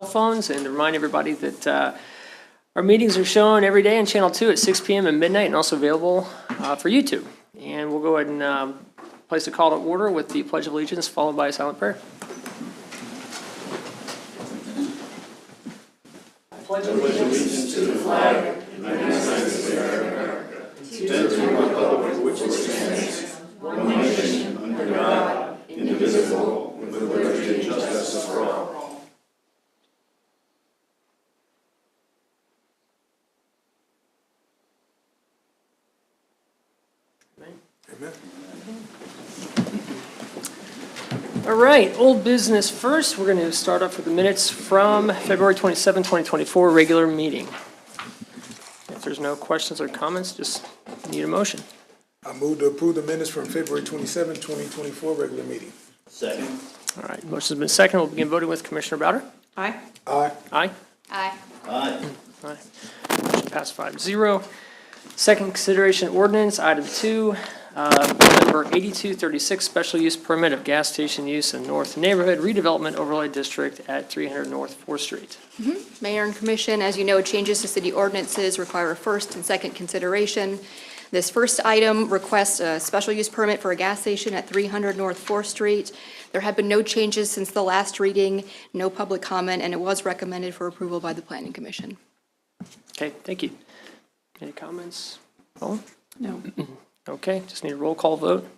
phones, and to remind everybody that our meetings are shown every day on Channel 2 at 6 p.m. and midnight, and also available for YouTube. And we'll go ahead and place a call to order with the Pledge of Allegiance, followed by a silent prayer. I pledge allegiance to the flag of the United States of America, to the republic which stands, one nation, under God, indivisible, with liberty and justice for all. Amen. All right, old business first. We're going to start off with the minutes from February 27, 2024, regular meeting. If there's no questions or comments, just need a motion. I move to approve the minutes from February 27, 2024, regular meeting. Second. All right, motion's been seconded. We'll begin voting with Commissioner Bowder. Aye. Aye. Aye. Aye. Aye. Aye. Motion passed 5-0. Second consideration ordinance, item 2, number 8236, special use permit of gas station use in North Neighborhood Redevelopment Overlay District at 300 North 4th Street. Mayor and Commission, as you know, changes to city ordinances require a first and second consideration. This first item requests a special use permit for a gas station at 300 North 4th Street. There have been no changes since the last reading, no public comment, and it was recommended for approval by the Planning Commission. Okay, thank you. Any comments? Oh, No. okay, just need a roll call vote.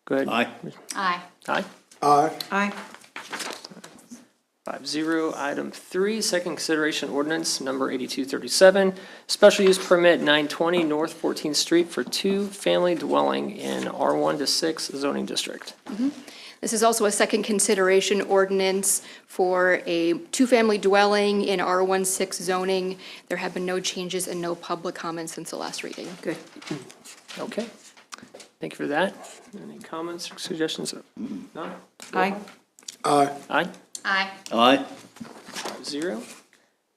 Go ahead. Aye. Aye. Aye. Aye. Aye. 5-0. Item 3, second consideration ordinance number 8237, special use permit 920 North 14th Street for two-family dwelling in R1 to 6 zoning district. This is also a second consideration ordinance for a two-family dwelling in R16 zoning. There have been no changes and no public comments since the last reading. Good. Okay, thank you for that. Any comments or suggestions? None? Aye. Aye. Aye. Aye. Aye. 5-0.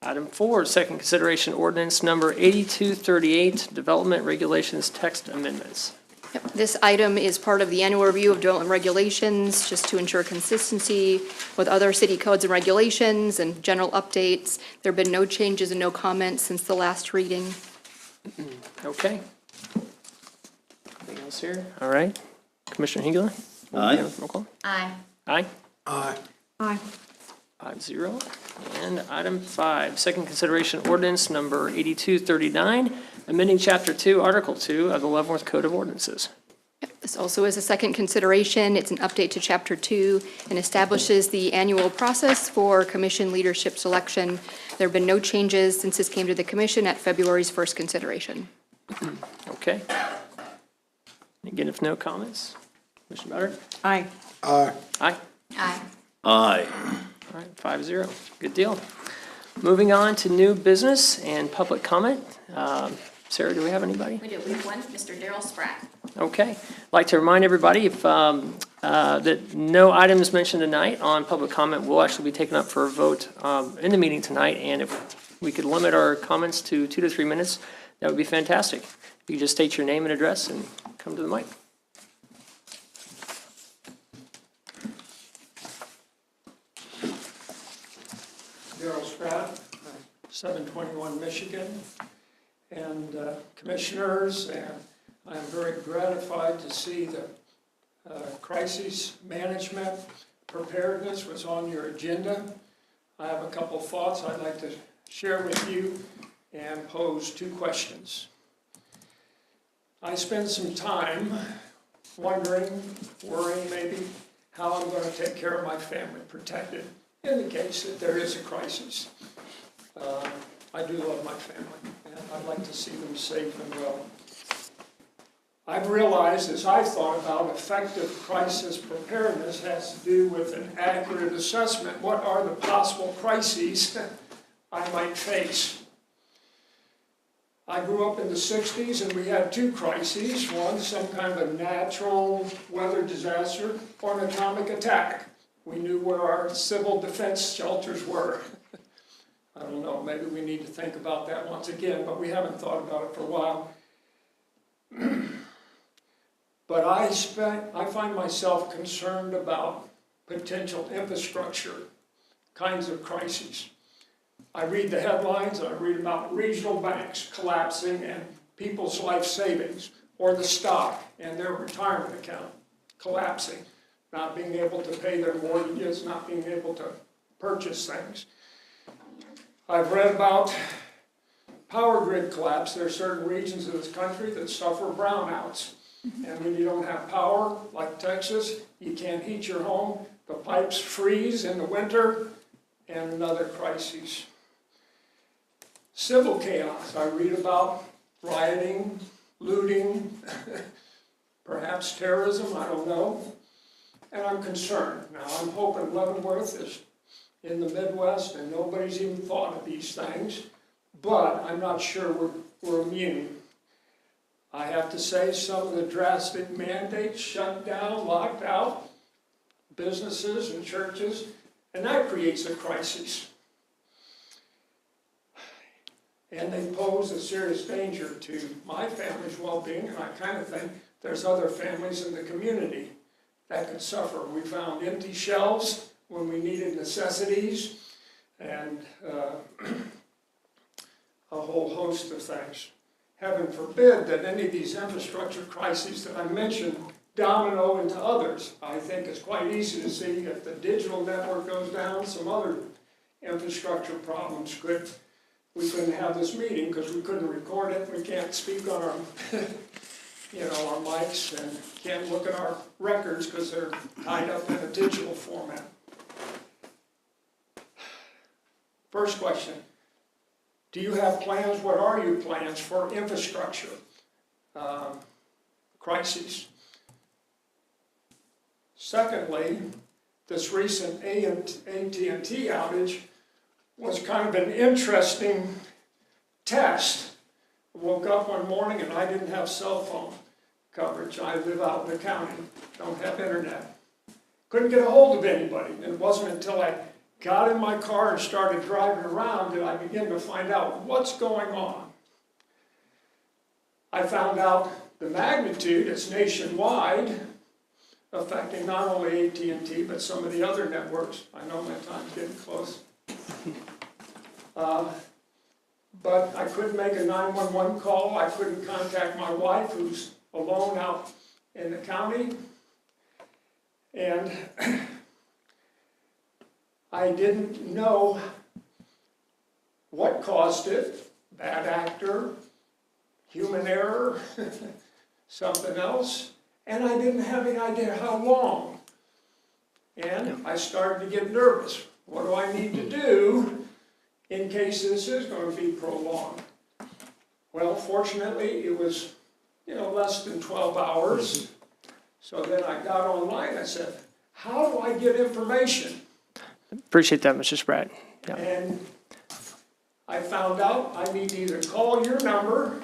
Item 4, second consideration ordinance number 8238, development regulations text amendments. Yep. This item is part of the annual review of development regulations, just to ensure consistency with other city codes and regulations and general updates. There have been no changes and no comments since the last reading. Okay. Anything else here? All right. Commissioner Hengler? Aye. Roll call. Aye. Aye. Aye. Aye. 5-0. And item 5, second consideration ordinance number 8239, amending Chapter 2, Article 2 of the Leavenworth Code of Ordinances. This also is a second consideration. It's an update to Chapter 2 and establishes the annual process for commission leadership selection. There have been no changes since this came to the commission at February's first consideration. Okay. Again, if no comments, Commissioner Bowder? Aye. Aye. Aye. Aye. Aye. All right, 5-0. Good deal. Moving on to new business and public comment. Sarah, do we have anybody? We do. We have one, Mr. Daryl Spratt. Okay. I'd like to remind everybody if that no items mentioned tonight on public comment will actually be taken up for a vote in the meeting tonight. And if we could limit our comments to 2 to 3 minutes, that would be fantastic. If you could just state your name and address and come to the mic. Daryl Spratt, 721 Michigan, and commissioners, and I'm very gratified to see that crisis management preparedness was on your agenda. I have a couple thoughts I'd like to share with you and pose 2 questions. I spend some time wondering, worrying maybe, how I'm going to take care of my family, protected in the case that there is a crisis. I do love my family, and I'd like to see them safe and well. I've realized, as I've thought about effective crisis preparedness, has to do with an accurate assessment. What are the possible crises I might face? I grew up in the 60s, and we had 2 crises. One, some kind of a natural weather disaster, or an atomic attack. We knew where our civil defense shelters were. I don't know, maybe we need to think about that once again, but we haven't thought about it for a while. But I find myself concerned about potential infrastructure kinds of crises. I read the headlines, I read about regional banks collapsing and people's life savings, or the stock and their retirement account collapsing, not being able to pay their mortgages, not being able to purchase things. I've read about power grid collapse. There are certain regions of this country that suffer brownouts. And when you don't have power, like Texas, you can't heat your home, the pipes freeze in the winter, and another crisis. Civil chaos. I read about rioting, looting, perhaps terrorism, I don't know. And I'm concerned. Now, I'm hoping Leavenworth is in the Midwest and nobody's even thought of these things, but I'm not sure we're immune. I have to say some of the drastic mandates shut down, locked out businesses and churches, and that creates a crisis. And they pose a serious danger to my family's well-being, and I kind of think there's other families in the community that could suffer. We found empty shelves when we needed necessities, and a whole host of things. Heaven forbid that any of these infrastructure crises that I mentioned domino into others. I think it's quite easy to see if the digital network goes down, some other infrastructure problems could. We couldn't have this meeting because we couldn't record it. We can't speak on our, our mics, and can't look at our records because they're tied up in a digital format. First question. Do you have plans? What are your plans for infrastructure crises? Secondly, this recent AT&T outage was kind of an interesting test. I woke up one morning and I didn't have cell phone coverage. I live out in the county, don't have internet. Couldn't get a hold of anybody. And it wasn't until I got in my car and started driving around that I began to find out what's going on. I found out the magnitude is nationwide, affecting not only AT&T, but some of the other networks. I know my time's getting close. But I couldn't make a 911 call. I couldn't contact my wife, who's alone out in the county. And I didn't know what caused it, bad actor, human error, something else, and I didn't have any idea how long. And I started to get nervous. What do I need to do in case this is going to be prolonged? Well, fortunately, it was, less than 12 hours. So then I got online. I said, how do I get information? Appreciate that, Mr. Spratt. Yeah. And I found out I need to either call your number,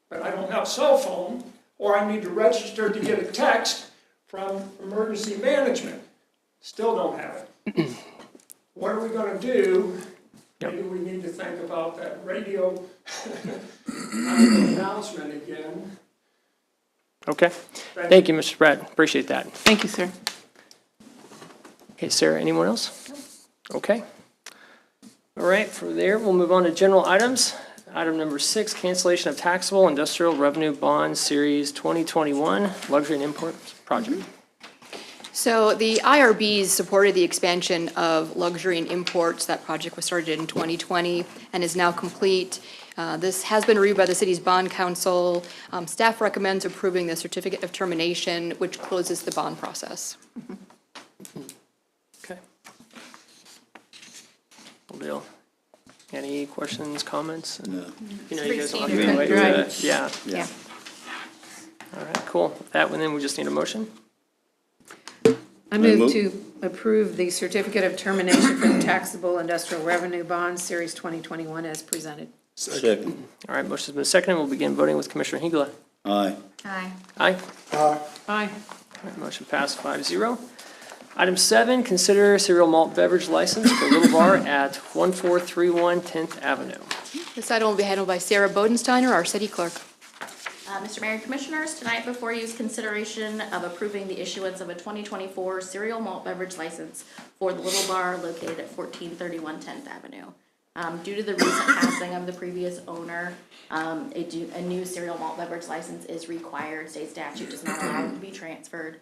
but I don't have a cell phone, or I need to register to get a text from emergency management. Still don't have it. What are we going to do? Yep. Maybe we need to think about that radio announcement again. Okay. Thank you, Mr. Spratt. Appreciate that. Thank you, sir. Okay, Sarah, anyone else? Okay. All right, from there, we'll move on to general items. Item number 6, cancellation of taxable industrial revenue bond series 2021 luxury and import project. So the IRBs supported the expansion of luxury and imports. That project was started in 2020 and is now complete. This has been reviewed by the city's bond council. Staff recommends approving the certificate of termination, which closes the bond process. Okay. Will do. Any questions, comments? No. You Pretty guys all standard. right? Right. Yeah. Yeah. All right, cool. With that one, then we just need a motion. I move to approve the certificate of termination for the taxable industrial revenue bond, Series 2021, as presented. Second. All right, motion's been seconded. We'll begin voting with Commissioner Hengela. Aye. Aye. Aye. Aye. Aye. All right, motion passed 5-0. Item 7, consider cereal malt beverage license for Little Bar at 1431 10th Avenue. This item will be handled by Sarah Bodensteiner, our city clerk. Mr. Mayor and Commissioners, tonight before you is consideration of approving the issuance of a 2024 cereal malt beverage license for the Little Bar located at 1431 10th Avenue. Due to the recent passing of the previous owner, a new cereal malt beverage license is required. State statute does not allow it to be transferred.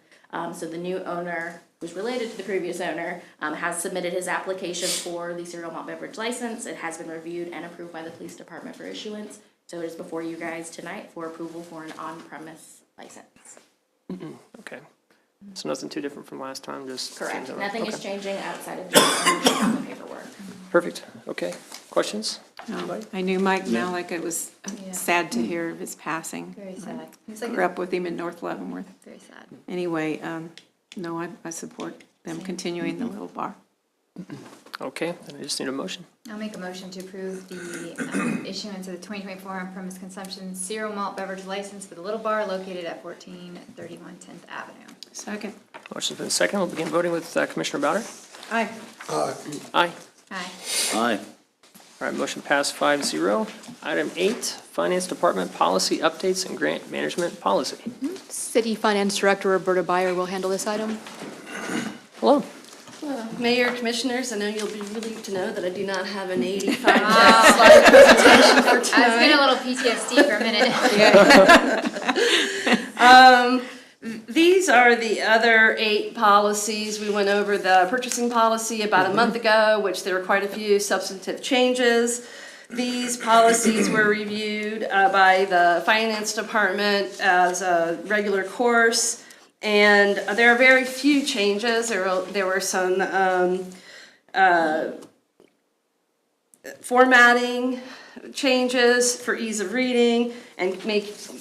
So the new owner, who's related to the previous owner, has submitted his application for the cereal malt beverage license. It has been reviewed and approved by the police department for issuance. So it is before you guys tonight for approval for an on-premise license. Okay. So nothing too different from last time, just. Correct. same Nothing okay. is changing outside of just ownership on the paperwork. Perfect, okay. Questions? I knew Mike Malik. It was sad to hear of his passing. Very sad. He's Grew up with him in North Leavenworth. very sad. Anyway, no, I support them continuing the Little Bar. Okay, then I just need a motion. I'll make a motion to approve the issuance of the 2024 on-premise consumption cereal malt beverage license for the Little Bar located at 1431 10th Avenue. Second. Motion's been second. We'll begin voting with Commissioner Bowder. Aye. Aye. Aye. Aye. All right, motion passed 5-0. Item 8, Finance Department Policy Updates and Grant Management Policy. City Finance Director Roberta Byer will handle this item. Hello. Mayor, Commissioners, I know you'll be relieved to know that I do not have an 85-slide presentation for I was getting a tonight. little PTSD for a minute. These are the other 8 policies. We went over the purchasing policy about a month ago, which there were quite a few substantive changes. These policies were reviewed by the Finance Department as a regular course. And there are very few changes. There were some formatting changes for ease of reading and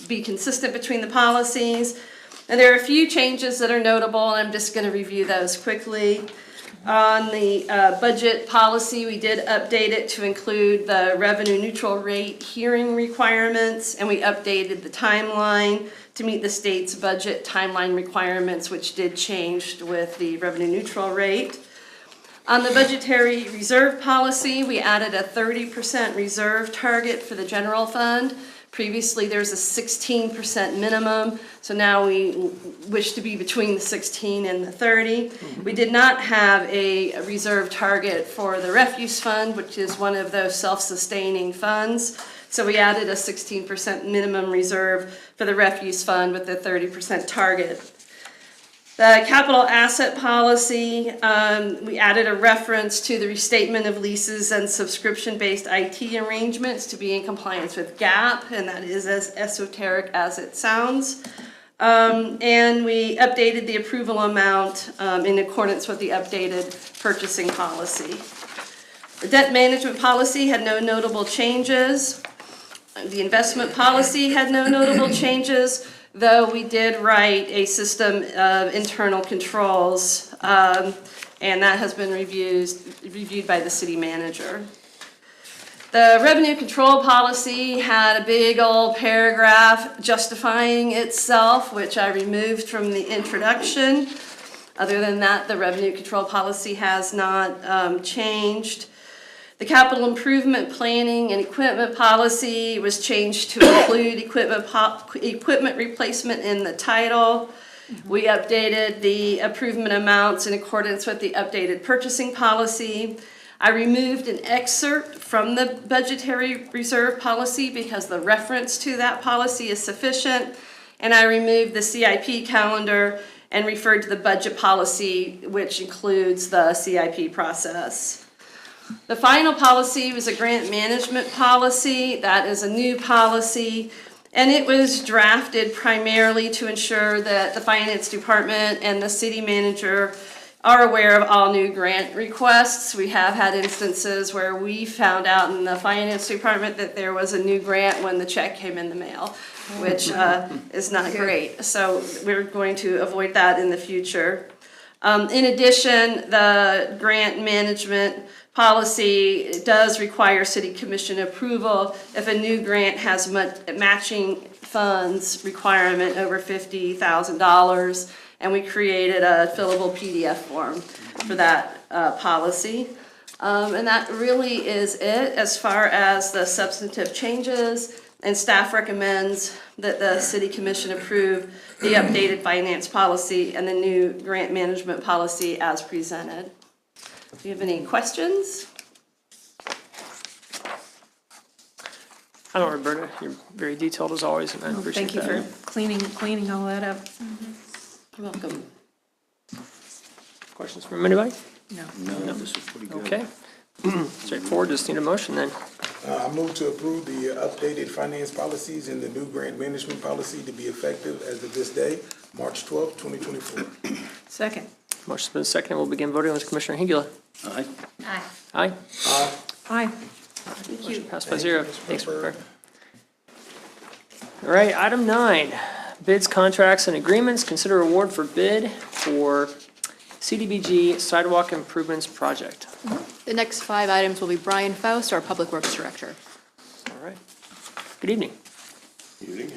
be consistent between the policies. And there are a few changes that are notable, and I'm just going to review those quickly. On the budget policy, we did update it to include the revenue neutral rate hearing requirements, and we updated the timeline to meet the state's budget timeline requirements, which did change with the revenue neutral rate. On the budgetary reserve policy, we added a 30% reserve target for the general fund. Previously, there's a 16% minimum, so now we wish to be between the 16 and the 30. We did not have a reserve target for the refuse fund, which is one of those self-sustaining funds. So we added a 16% minimum reserve for the refuse fund with the 30% target. The capital asset policy, we added a reference to the restatement of leases and subscription-based IT arrangements to be in compliance with GAAP, and that is as esoteric as it sounds. And we updated the approval amount in accordance with the updated purchasing policy. The debt management policy had no notable changes. The investment policy had no notable changes, though we did write a system of internal controls, and that has been reviewed by the city manager. The revenue control policy had a big old paragraph justifying itself, which I removed from the introduction. Other than that, the revenue control policy has not changed. The capital improvement planning and equipment policy was changed to include equipment replacement in the title. We updated the improvement amounts in accordance with the updated purchasing policy. I removed an excerpt from the budgetary reserve policy because the reference to that policy is sufficient. And I removed the CIP calendar and referred to the budget policy, which includes the CIP process. The final policy was a grant management policy. That is a new policy, and it was drafted primarily to ensure that the finance department and the city manager are aware of all new grant requests. We have had instances where we found out in the finance department that there was a new grant when the check came in the mail, which is not great. So we're going to avoid that in the future. In addition, the grant management policy does require city commission approval if a new grant has matching funds requirement over $50,000, and we created a fillable PDF form for that policy. And that really is it as far as the substantive changes. And staff recommends that the city commission approve the updated finance policy and the new grant management policy as presented. Do you have any questions? I don't, Roberta, you're very detailed as always, and I appreciate Thank you that. for cleaning all that up. You're welcome. Questions from anybody? No, this is pretty good. Okay. Straightforward, just need a motion then. I move to approve the updated finance policies and the new grant management policy to be effective as of this day, March 12th, 2024. Second. Motion's been seconded. We'll begin voting with Commissioner Hengula. Aye. Aye. Aye. Aye. Thank you. Passed by zero. Thanks, Roberta. All right, item 9, bids, contracts, and agreements. Consider award for bid for CDBG Sidewalk Improvements Project. The next 5 items will be Brian Faust, our Public Works Director. All right. Good evening. Evening.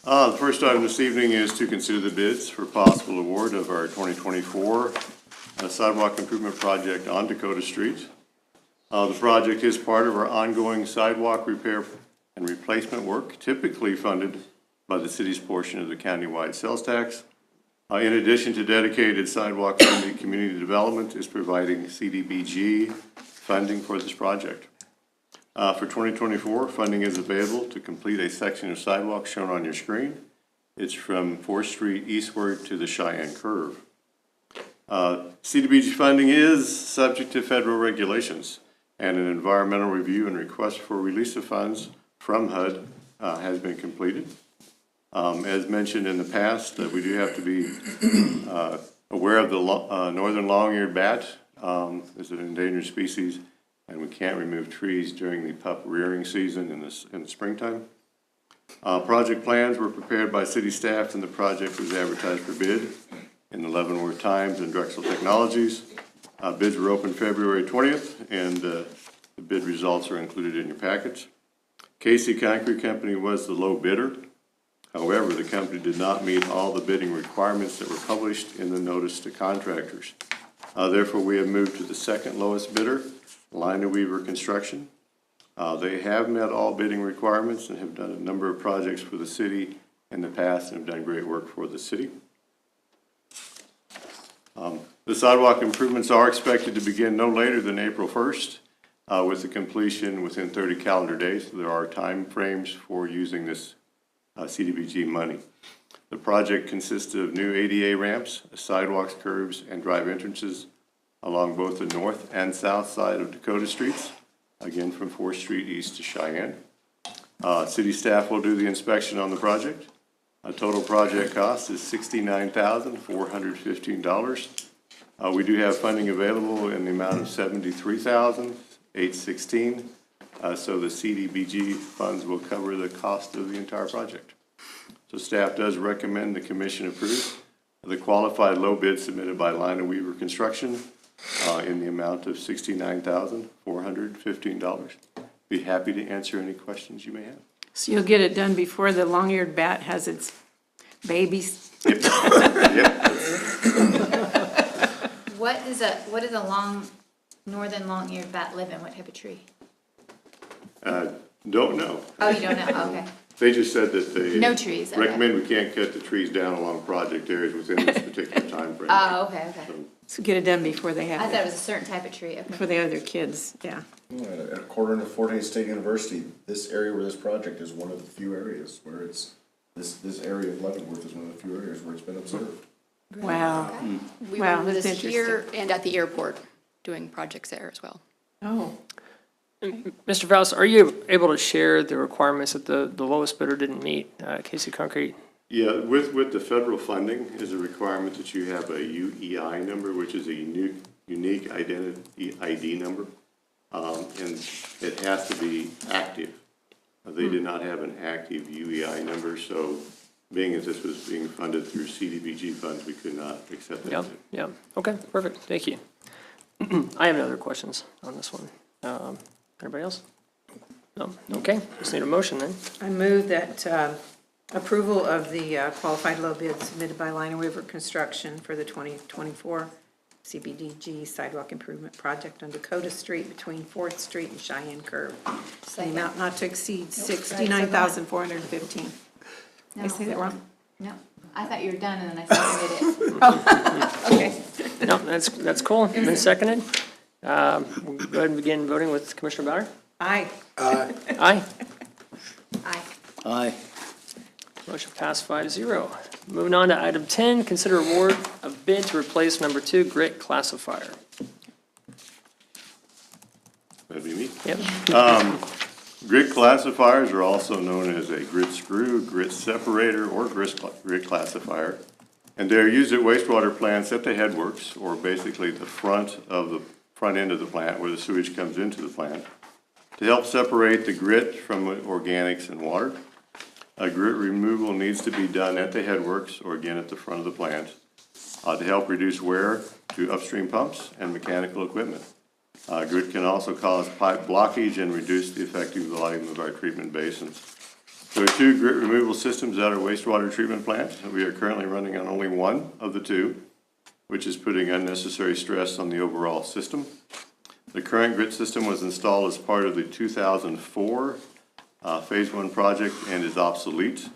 The first item this evening is to consider the bids for possible award of our 2024 sidewalk improvement project on Dakota Street. The project is part of our ongoing sidewalk repair and replacement work, typically funded by the city's portion of the countywide sales tax. In addition to dedicated sidewalk funding, community development is providing CDBG funding for this project. For 2024, funding is available to complete a section of sidewalk shown on your screen. It's from 4th Street eastward to the Cheyenne Curve. CDBG funding is subject to federal regulations, and an environmental review and request for release of funds from HUD has been completed. As mentioned in the past, we do have to be aware of the northern long-eared bat. It's an endangered species, and we can't remove trees during the pup rearing season in the springtime. Project plans were prepared by city staff, and the project was advertised for bid in the Leavenworth Times and Drexel Technologies. Bids were open February 20th, and the bid results are included in your packets. Casey Concrete Company was the low bidder. However, the company did not meet all the bidding requirements that were published in the notice to contractors. Therefore, we have moved to the second lowest bidder, Leavenworth Construction. They have met all bidding requirements and have done a number of projects for the city in the past and have done great work for the city. The sidewalk improvements are expected to begin no later than April 1st, with the completion within 30 calendar days. There are time frames for using this CDBG money. The project consists of new ADA ramps, sidewalks, curbs, and drive entrances along both the north and south side of Dakota Streets, again from 4th Street east to Cheyenne. City staff will do the inspection on the project. Total project cost is $69,415. We do have funding available in the amount of $73,816. So the CDBG funds will cover the cost of the entire project. So staff does recommend the commission approve the qualified low bid submitted by Leavenworth Construction in the amount of $69,415. Be happy to answer any questions you may have. So you'll get it done before the long-eared bat has its babies? Yep. What is a northern long-eared bat live in? What type of tree? Don't know. Oh, you don't know? Okay. They just said that they No trees, okay. recommend we can't cut the trees down along project areas within this particular time frame. Oh, okay. So get it done before they I have thought it it, was a certain type of tree. Okay. before they have their kids, yeah. According to Fort Hays State University, this area where this project is one of the few areas where it's, this area of Leavenworth is one of the few areas where it's been observed. Wow. We Wow, were that's this here interesting. and at the airport, doing projects there as well. Oh, Mr. Faust, are you able to share the requirements that the lowest bidder didn't meet, Casey Concrete? Yeah, with the federal funding is a requirement that you have a UEI number, which is a unique identity ID number, and it has to be active. They did not have an active UEI number, so being as this was being funded through CDBG funds, we could not accept that. Yeah. Okay, perfect. Thank you. I have no other questions on this one. Anybody else? No? Okay, just need a motion then. I move that approval of the qualified low bid submitted by Leavenworth Construction for the 2024 CBDG sidewalk improvement project on Dakota Street between 4th Street and Cheyenne Curve. The amount not to exceed $69,415. Did I say that wrong? No, I thought you were done and then I seconded it. Okay. No, that's cool. Been seconded. We'll go ahead and begin voting with Commissioner Bowder. Aye. Aye. Aye. Aye. Motion passed 5-0. Moving on to item 10, consider award of bid to replace number 2 grit classifier. That'd be me. Yep. Grit classifiers are also known as a grit screw, grit separator, or grit classifier. And they're used at wastewater plants at the headworks, or basically the front end of the plant where the sewage comes into the plant, to help separate the grit from organics and water. Grit removal needs to be done at the headworks, or again at the front of the plant, to help reduce wear to upstream pumps and mechanical equipment. Grit can also cause pipe blockage and reduce the effective volume of our treatment basins. There are 2 grit removal systems at our wastewater treatment plant. We are currently running on only one of the 2, which is putting unnecessary stress on the overall system. The current grit system was installed as part of the 2004 Phase 1 project and is obsolete.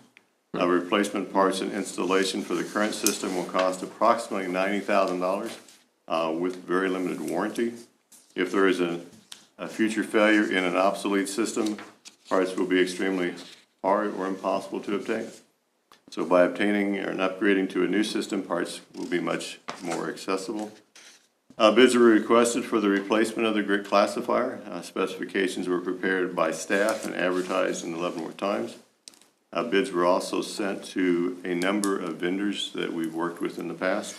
Replacement parts and installation for the current system will cost approximately $90,000 with very limited warranty. If there is a future failure in an obsolete system, parts will be extremely hard or impossible to obtain. So by obtaining and upgrading to a new system, parts will be much more accessible. Bids were requested for the replacement of the grit classifier. Specifications were prepared by staff and advertised in the Leavenworth Times. Bids were also sent to a number of vendors that we've worked with in the past.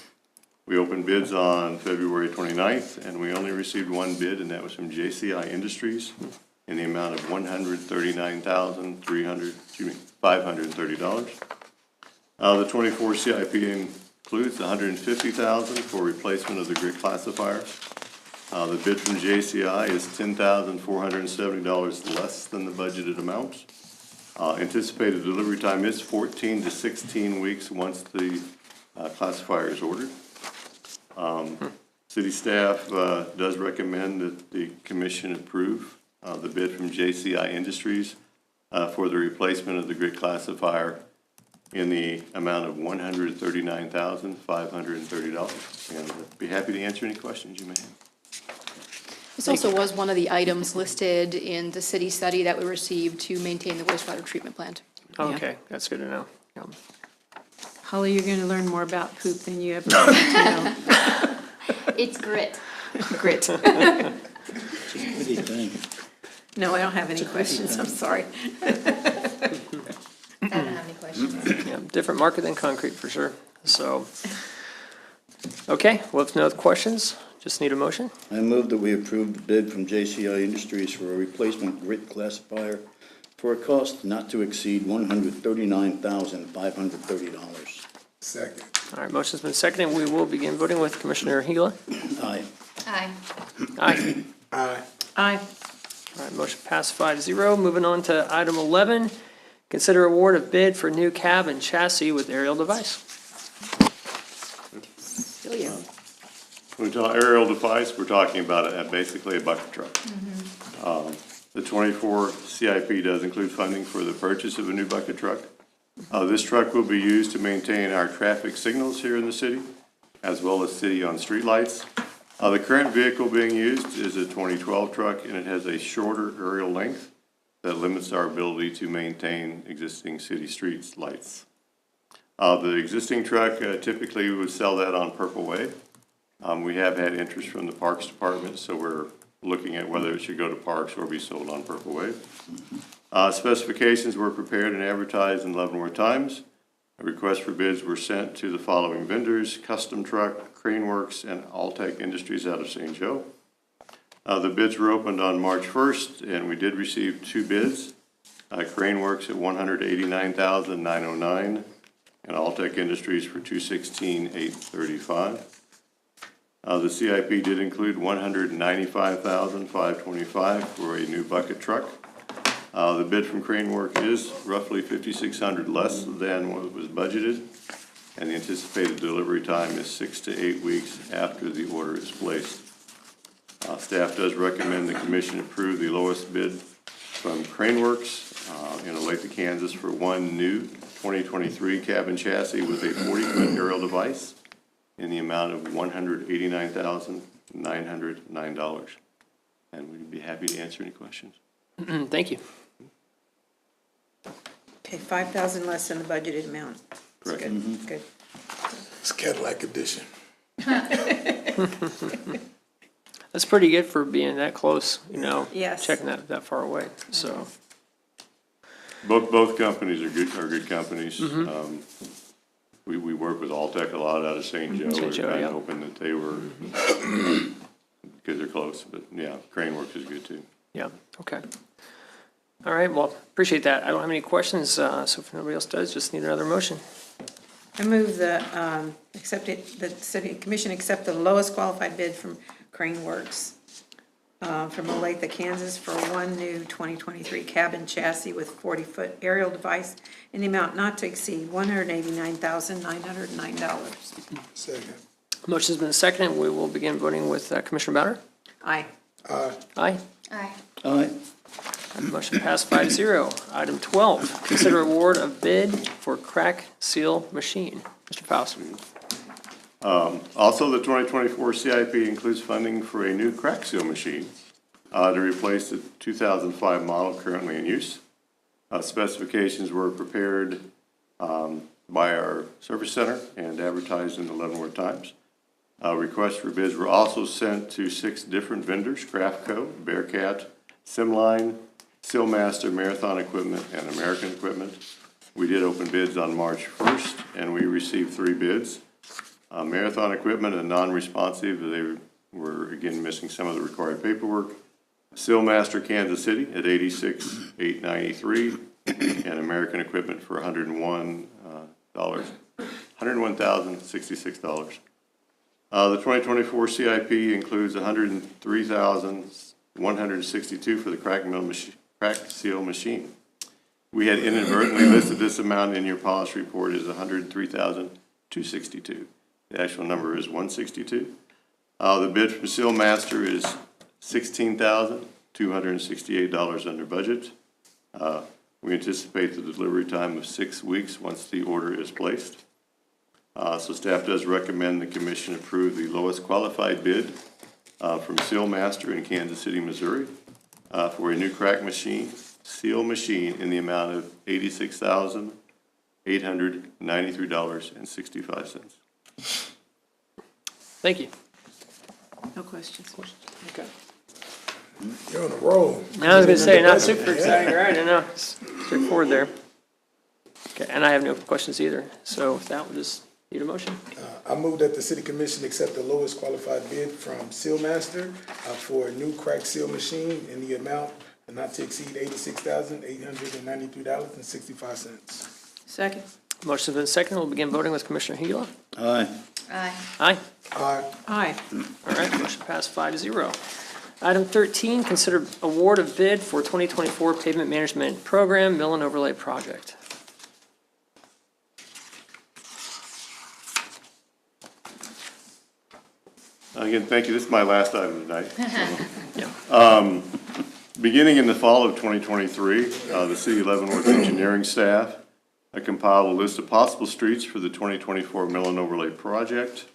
We opened bids on February 29th, and we only received one bid, and that was from JCI Industries in the amount of $139,530. The 24 CIP includes $150,000 for replacement of the grit classifier. The bid from JCI is $10,470 less than the budgeted amount. Anticipated delivery time is 14 to 16 weeks once the classifier is ordered. City staff does recommend that the commission approve the bid from JCI Industries for the replacement of the grit classifier in the amount of $139,530. And I'd be happy to answer any questions you may have. This also was one of the items listed in the city study that we received to maintain the wastewater treatment plant. Okay, that's good to know. Yeah. Holly, you're going to learn more about poop than you ever wanted to know. It's grit. Grit. What do you think? No, I don't have any questions, I'm sorry. I don't have any questions. Yeah, different market than concrete for sure. So, okay, well, if no other questions, just need a motion. I move that we approve the bid from JCI Industries for a replacement grit classifier for a cost not to exceed $139,530. Second. All right, motion's been seconded. We will begin voting with Commissioner Gila. Aye. Aye. Aye. Aye. Aye. All right, motion passed 5-0. Moving on to item 11, consider award of bid for new cab and chassis with aerial device. Celia. When we talk aerial device, we're talking about basically a bucket truck. The 24 CIP does include funding for the purchase of a new bucket truck. This truck will be used to maintain our traffic signals here in the city, as well as city-on street lights. The current vehicle being used is a 2012 truck, and it has a shorter aerial length that limits our ability to maintain existing city streets lights. The existing truck, typically we would sell that on Purple Way. We have had interest from the Parks Department, so we're looking at whether it should go to Parks or be sold on Purple Way. Specifications were prepared and advertised in Leavenworth Times. A request for bids were sent to the following vendors: Custom Truck, Crane Works, and Alltech Industries out of St. Joe. The bids were opened on March 1st, and we did receive 2 bids. Crane Works at $189,909, and Alltech Industries for $216,835. The CIP did include $195,525 for a new bucket truck. The bid from Crane Work is roughly $5,600 less than what was budgeted. and the anticipated delivery time is 6 to 8 weeks after the order is placed. Staff does recommend the commission approve the lowest bid from Craneworks in Olathe, Kansas for one new 2023 cabin chassis with a 40-foot aerial device in the amount of $189,909. And we'd be happy to answer any questions. Thank you. Okay, 5,000 less than the budgeted amount. That's Correct. good, good. It's Cadillac edition. That's pretty good for being that close, you know? Yes. Checking that far away, so. Both companies are good companies. We work with Altech a lot out of St. Joe. St. We're Joe, kind of yeah. hoping that they were, because they're close, but yeah, Craneworks is good too. Yeah, okay. All right, well, appreciate that. I don't have any questions, so if nobody else does, just need another motion. I move the city commission accept the lowest qualified bid from Craneworks from Olathe, Kansas for one new 2023 cabin chassis with 40-foot aerial device in the amount not to exceed $189,909. Second. Motion's been seconded. We will begin voting with Commissioner Bowder. Aye. Aye. Aye. Aye. Aye. Motion passed 5-0. Item 12, consider award of bid for crack seal machine. Mr. Faust. Also, the 2024 CIP includes funding for a new crack seal machine to replace the 2005 model currently in use. Specifications were prepared by our service center and advertised in the Leavenworth Times. Requests for bids were also sent to 6 different vendors: Craftco, Bearcat, Simline, Sealmaster, Marathon Equipment, and American Equipment. We did open bids on March 1st, and we received 3 bids. Marathon Equipment, a non-responsive, they were again missing some of the required paperwork. Sealmaster, Kansas City at $86,893, and American Equipment for $101,066. The 2024 CIP includes $103,162 for the crack seal machine. We had inadvertently listed this amount in your policy report as $103,262. The actual number is $162. The bid from Sealmaster is $16,268 under budget. We anticipate the delivery time of 6 weeks once the order is placed. So staff does recommend the commission approve the lowest qualified bid from Sealmaster in Kansas City, Missouri, for a new crack seal machine in the amount of $86,893.65. Thank you. No questions. Okay. You're on a roll. I was gonna say, not super exciting, right? I know, it's straightforward there. Okay, and I have no questions either. So with that, we'll just need a motion. I move that the city commission accept the lowest qualified bid from Sealmaster for a new crack seal machine in the amount not to exceed $86,893.65. Second. Motion's been seconded. We'll begin voting with Commissioner Gila. Aye. Aye. Aye. Aye. Aye. All right, motion passed 5-0. Item 13, consider award of bid for 2024 pavement management program mill and overlay project. Again, thank you. This is my last item tonight. Yeah. Beginning in the fall of 2023, the City of Leavenworth engineering staff compiled a list of possible streets for the 2024 mill and overlay project.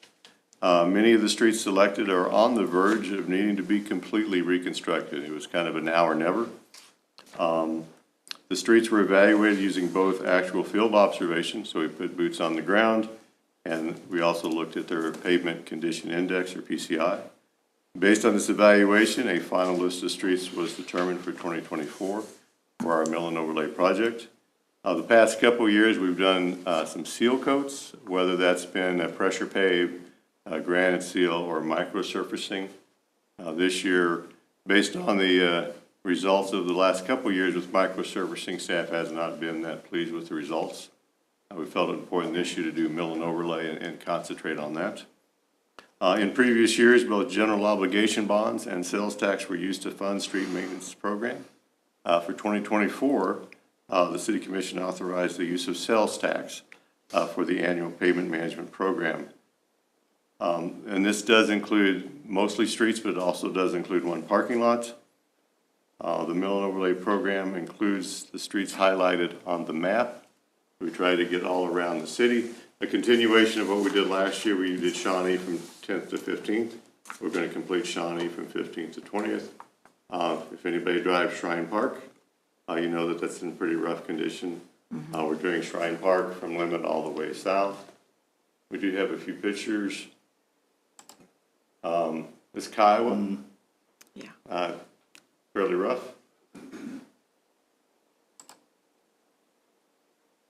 Many of the streets selected are on the verge of needing to be completely reconstructed. It was kind of a now or never. The streets were evaluated using both actual field observations, so we put boots on the ground, and we also looked at their pavement condition index, or PCI. Based on this evaluation, a final list of streets was determined for 2024 for our mill and overlay project. The past couple of years, we've done some seal coats, whether that's been a pressure pave, granite seal, or microsurfacing. This year, based on the results of the last couple of years with microsurfacing, staff has not been that pleased with the results. We felt it important this year to do mill and overlay and concentrate on that. In previous years, both general obligation bonds and sales tax were used to fund street maintenance program. For 2024, the City Commission authorized the use of sales tax for the annual pavement management program. And this does include mostly streets, but it also does include one parking lot. The mill and overlay program includes the streets highlighted on the map. We try to get all around the city. A continuation of what we did last year, we did Shawnee from 10th to 15th. We're going to complete Shawnee from 15th to 20th. If anybody drives Shrine Park, you know that that's in pretty rough condition. We're doing Shrine Park from Limit all the way south. We do have a few pictures. This Kiowa. Yeah. Fairly rough.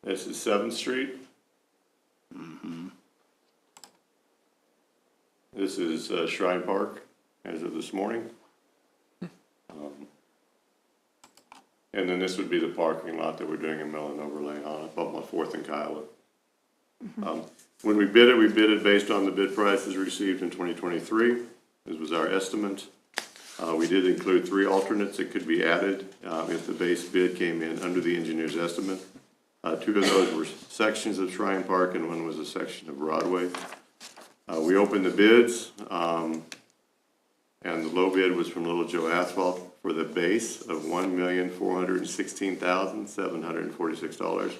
This is 7th Street. This is Shrine Park as of this morning. And then this would be the parking lot that we're doing a mill and overlay on, up on 4th and Kiowa. When we bid it based on the bid prices received in 2023. This was our estimate. We did include 3 alternates that could be added if the base bid came in under the engineer's estimate. 2 of those were sections of Shrine Park and 1 was a section of Broadway. We opened the bids, and the low bid was from Little Joe Asphalt for the base of $1,416,746.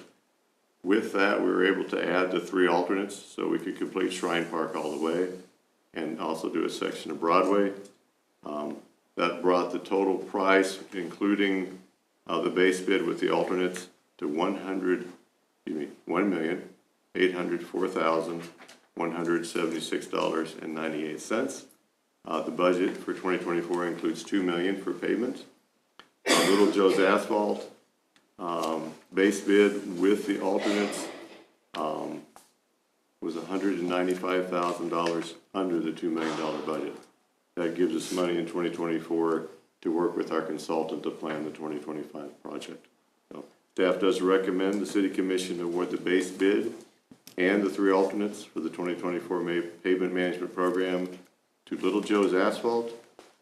With that, we were able to add the 3 alternates so we could complete Shrine Park all the way and also do a section of Broadway. That brought the total price, including the base bid with the alternates, to $1,804,176.98. The budget for 2024 includes $2 million for pavement. Little Joe's Asphalt base bid with the alternates was $195,000 under the $2 million budget. That gives us money in 2024 to work with our consultant to plan the 2025 project. So, staff does recommend the City Commission award the base bid and the 3 alternates for the 2024 pavement management program to Little Joe's Asphalt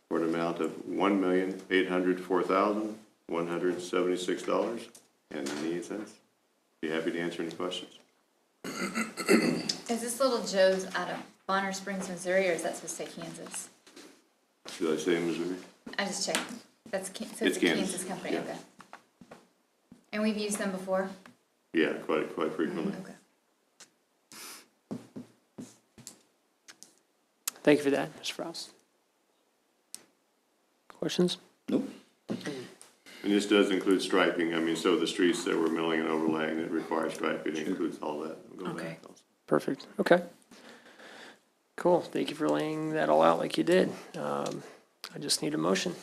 for an amount of $1,804,176.98. Be happy to answer any questions. Is this Little Joe's out of Bonner Springs, Missouri, or is that supposed to say Kansas? Should I say Missouri? I just checked. That's so It's it's a Kansas, Kansas company, yeah. okay. And we've used them before? Yeah, quite frequently. Okay. Thank you for that, Mr. Frost. Questions? Nope. And this does include striping. I mean, so the streets that we're milling and overlaying that require striping includes all that. We'll go back also. Perfect, okay. Cool, thank you for laying that all out like you did. I just need a motion.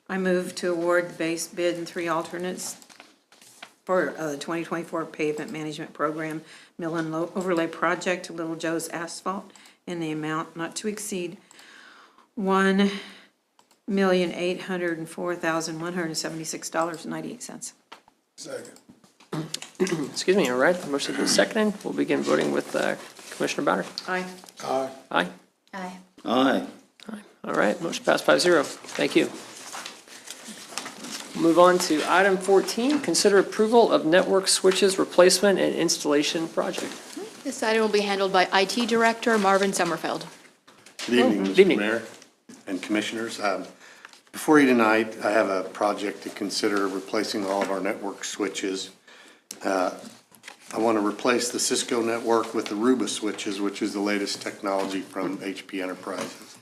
I move to award the base bid and 3 alternates for the 2024 pavement management program mill and overlay project to Little Joe's Asphalt in the amount not to exceed $1,804,176.98. Second. Excuse me, all right, the motion is seconded. We'll begin voting with Commissioner Bowder. Aye. Aye. Aye. Aye. Aye. All right, motion passed 5-0. Thank you. Move on to item 14, consider approval of network switches replacement and installation project. This item will be handled by IT Director Marvin Sommerfeld. Good evening, Good Mr. evening. Mayor and Commissioners. Before you tonight, I have a project to consider replacing all of our network switches. I want to replace the Cisco network with the Aruba switches, which is the latest technology from HP Enterprises.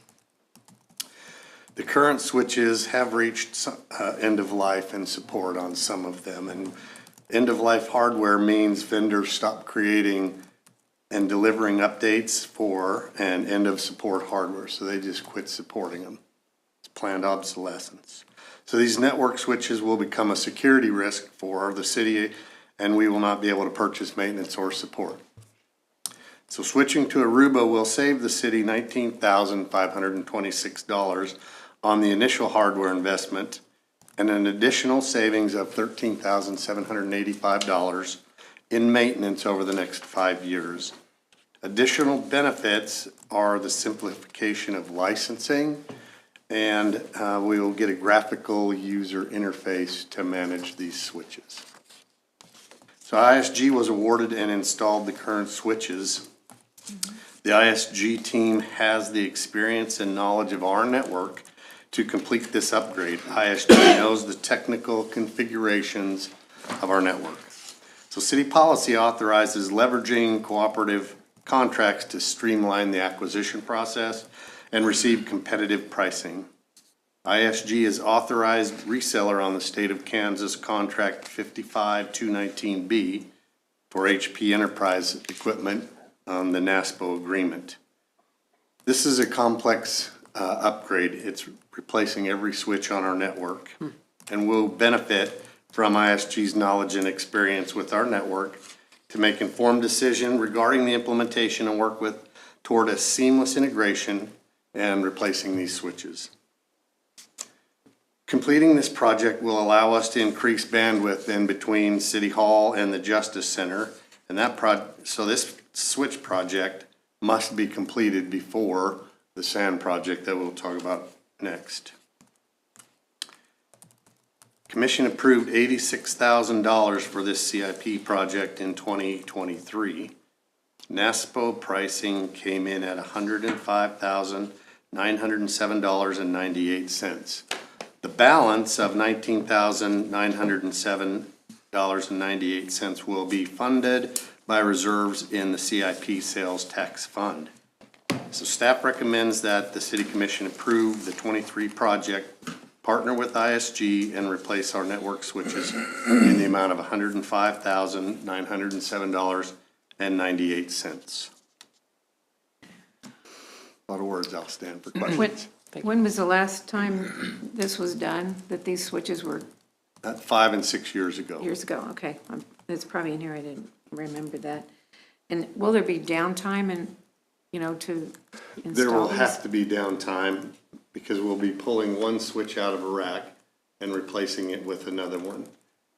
The current switches have reached end of life and support on some of them, and end of life hardware means vendors stop creating and delivering updates for and end of support hardware, so they just quit supporting them. It's planned obsolescence. So these network switches will become a security risk for the city, and we will not be able to purchase maintenance or support. So switching to Aruba will save the city $19,526 on the initial hardware investment and an additional savings of $13,785 in maintenance over the next 5 years. Additional benefits are the simplification of licensing, and we will get a graphical user interface to manage these switches. So ISG was awarded and installed the current switches. The ISG team has the experience and knowledge of our network to complete this upgrade. ISG knows the technical configurations of our network. So city policy authorizes leveraging cooperative contracts to streamline the acquisition process and receive competitive pricing. ISG is authorized reseller on the state of Kansas contract 55219B for HP Enterprise equipment on the NASPO agreement. This is a complex upgrade. It's replacing every switch on our network and will benefit from ISG's knowledge and experience with our network to make informed decision regarding the implementation and work with toward a seamless integration and replacing these switches. Completing this project will allow us to increase bandwidth in between City Hall and the Justice Center, and so this switch project must be completed before the sand project that we'll talk about next. Commission approved $86,000 for this CIP project in 2023. NASPO pricing came in at $105,907.98. The balance of $19,907.98 will be funded by reserves in the CIP sales tax fund. So staff recommends that the City Commission approve the 23 project, partner with ISG, and replace our network switches in the amount of $105,907.98. A lot of words, I'll stand for questions. When was the last time this was done, that these switches were 5 and 6 years ago. years ago? Okay, it's probably in here, I didn't remember that. And will there be downtime and, to install There will these? have to be downtime because we'll be pulling one switch out of a rack and replacing it with another one.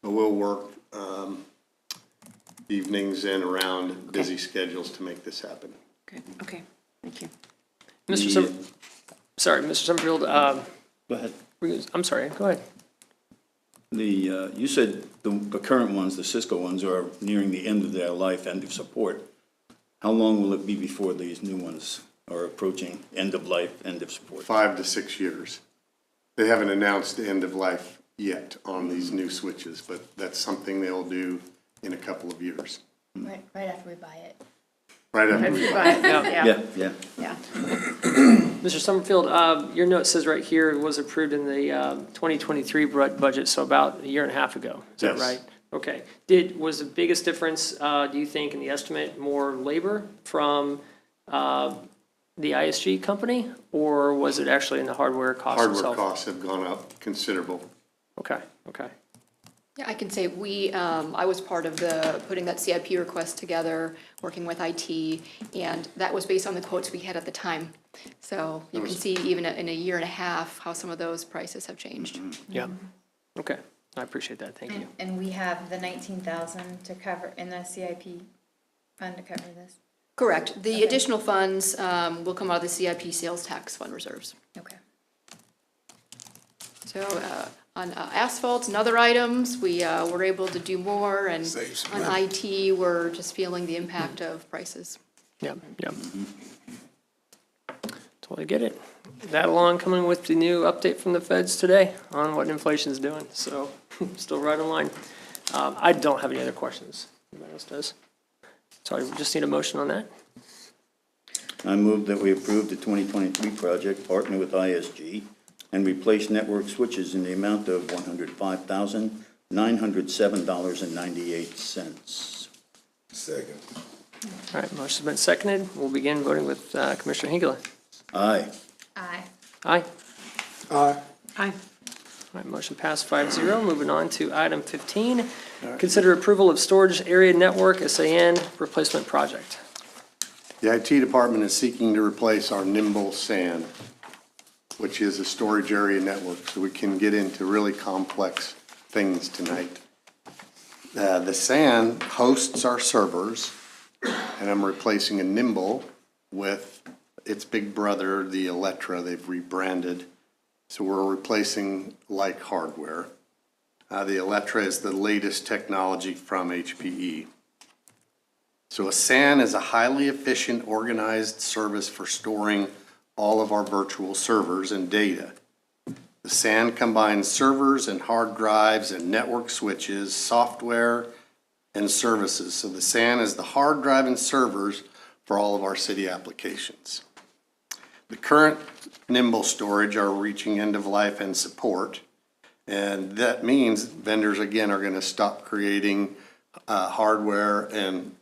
But we'll work evenings and around busy schedules to make this happen. Okay, thank you. Mr. Mr. Summerfield, Go ahead. I'm sorry, go ahead. You said the current ones, the Cisco ones, are nearing the end of their life, end of support. How long will it be before these new ones are approaching end of life, end of support? 5 to 6 years. They haven't announced the end of life yet on these new switches, but that's something they'll do in a couple of years. Right after we buy it. Right after we buy it. Yeah. Mr. Summerfield, your note says right here it was approved in the 2023 budget, so about a year and a half ago. Is that Yes. right? Okay. Was the biggest difference, do you think, in the estimate more labor from the ISG company, or was it actually in the hardware cost itself? Hardware costs have gone up considerable. Okay. Yeah, I can say I was part of putting that CIP request together, working with IT, and that was based on the quotes we had at the time. So you can see even in a year and a half, how some of those prices have changed. Yeah. Okay. I appreciate that. Thank you. And we have the 19,000 to cover in the CIP fund to cover this? Correct. The additional funds will come out of the CIP sales tax fund reserves. Okay. So on asphalt and other items, we were able to do more, and Save some on money. IT, we're just feeling the impact of prices. Yep. Totally get it. That along coming with the new update from the feds today on what inflation's doing, so still right on line. I don't have any other questions. Anybody else does? So I just need a motion on that. I move that we approve the 2023 project, partner with ISG, and replace network switches in the amount of $105,907.98. Second. All right, motion's been seconded. We'll begin voting with Commissioner Hinkle. Aye. Aye. Aye. Aye. Aye. All right, motion passed 5-0. Moving on to item 15. Consider approval of storage area network SAN replacement project. The IT department is seeking to replace our Nimble SAN, which is a storage area network, so we can get into really complex things tonight. The SAN hosts our servers, and I'm replacing a Nimble with its big brother, the Electra. They've rebranded, so we're replacing like hardware. The Electra is the latest technology from HPE. So a SAN is a highly efficient, organized service for storing all of our virtual servers and data. The SAN combines servers and hard drives and network switches, software, and services. So the SAN is the hard drive and servers for all of our city applications. The current Nimble storage are reaching end of life and support. And that means vendors, again, are going to stop creating hardware and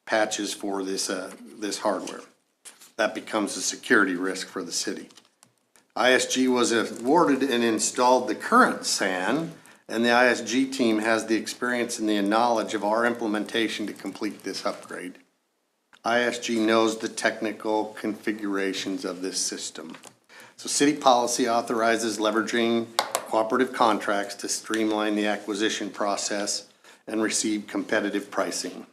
patches for this hardware. That becomes a security risk for the city. ISG was awarded and installed the current SAN, and the ISG team has the experience and the knowledge of our implementation to complete this upgrade. ISG knows the technical configurations of this system. So city policy authorizes leveraging cooperative contracts to streamline the acquisition process and receive competitive pricing.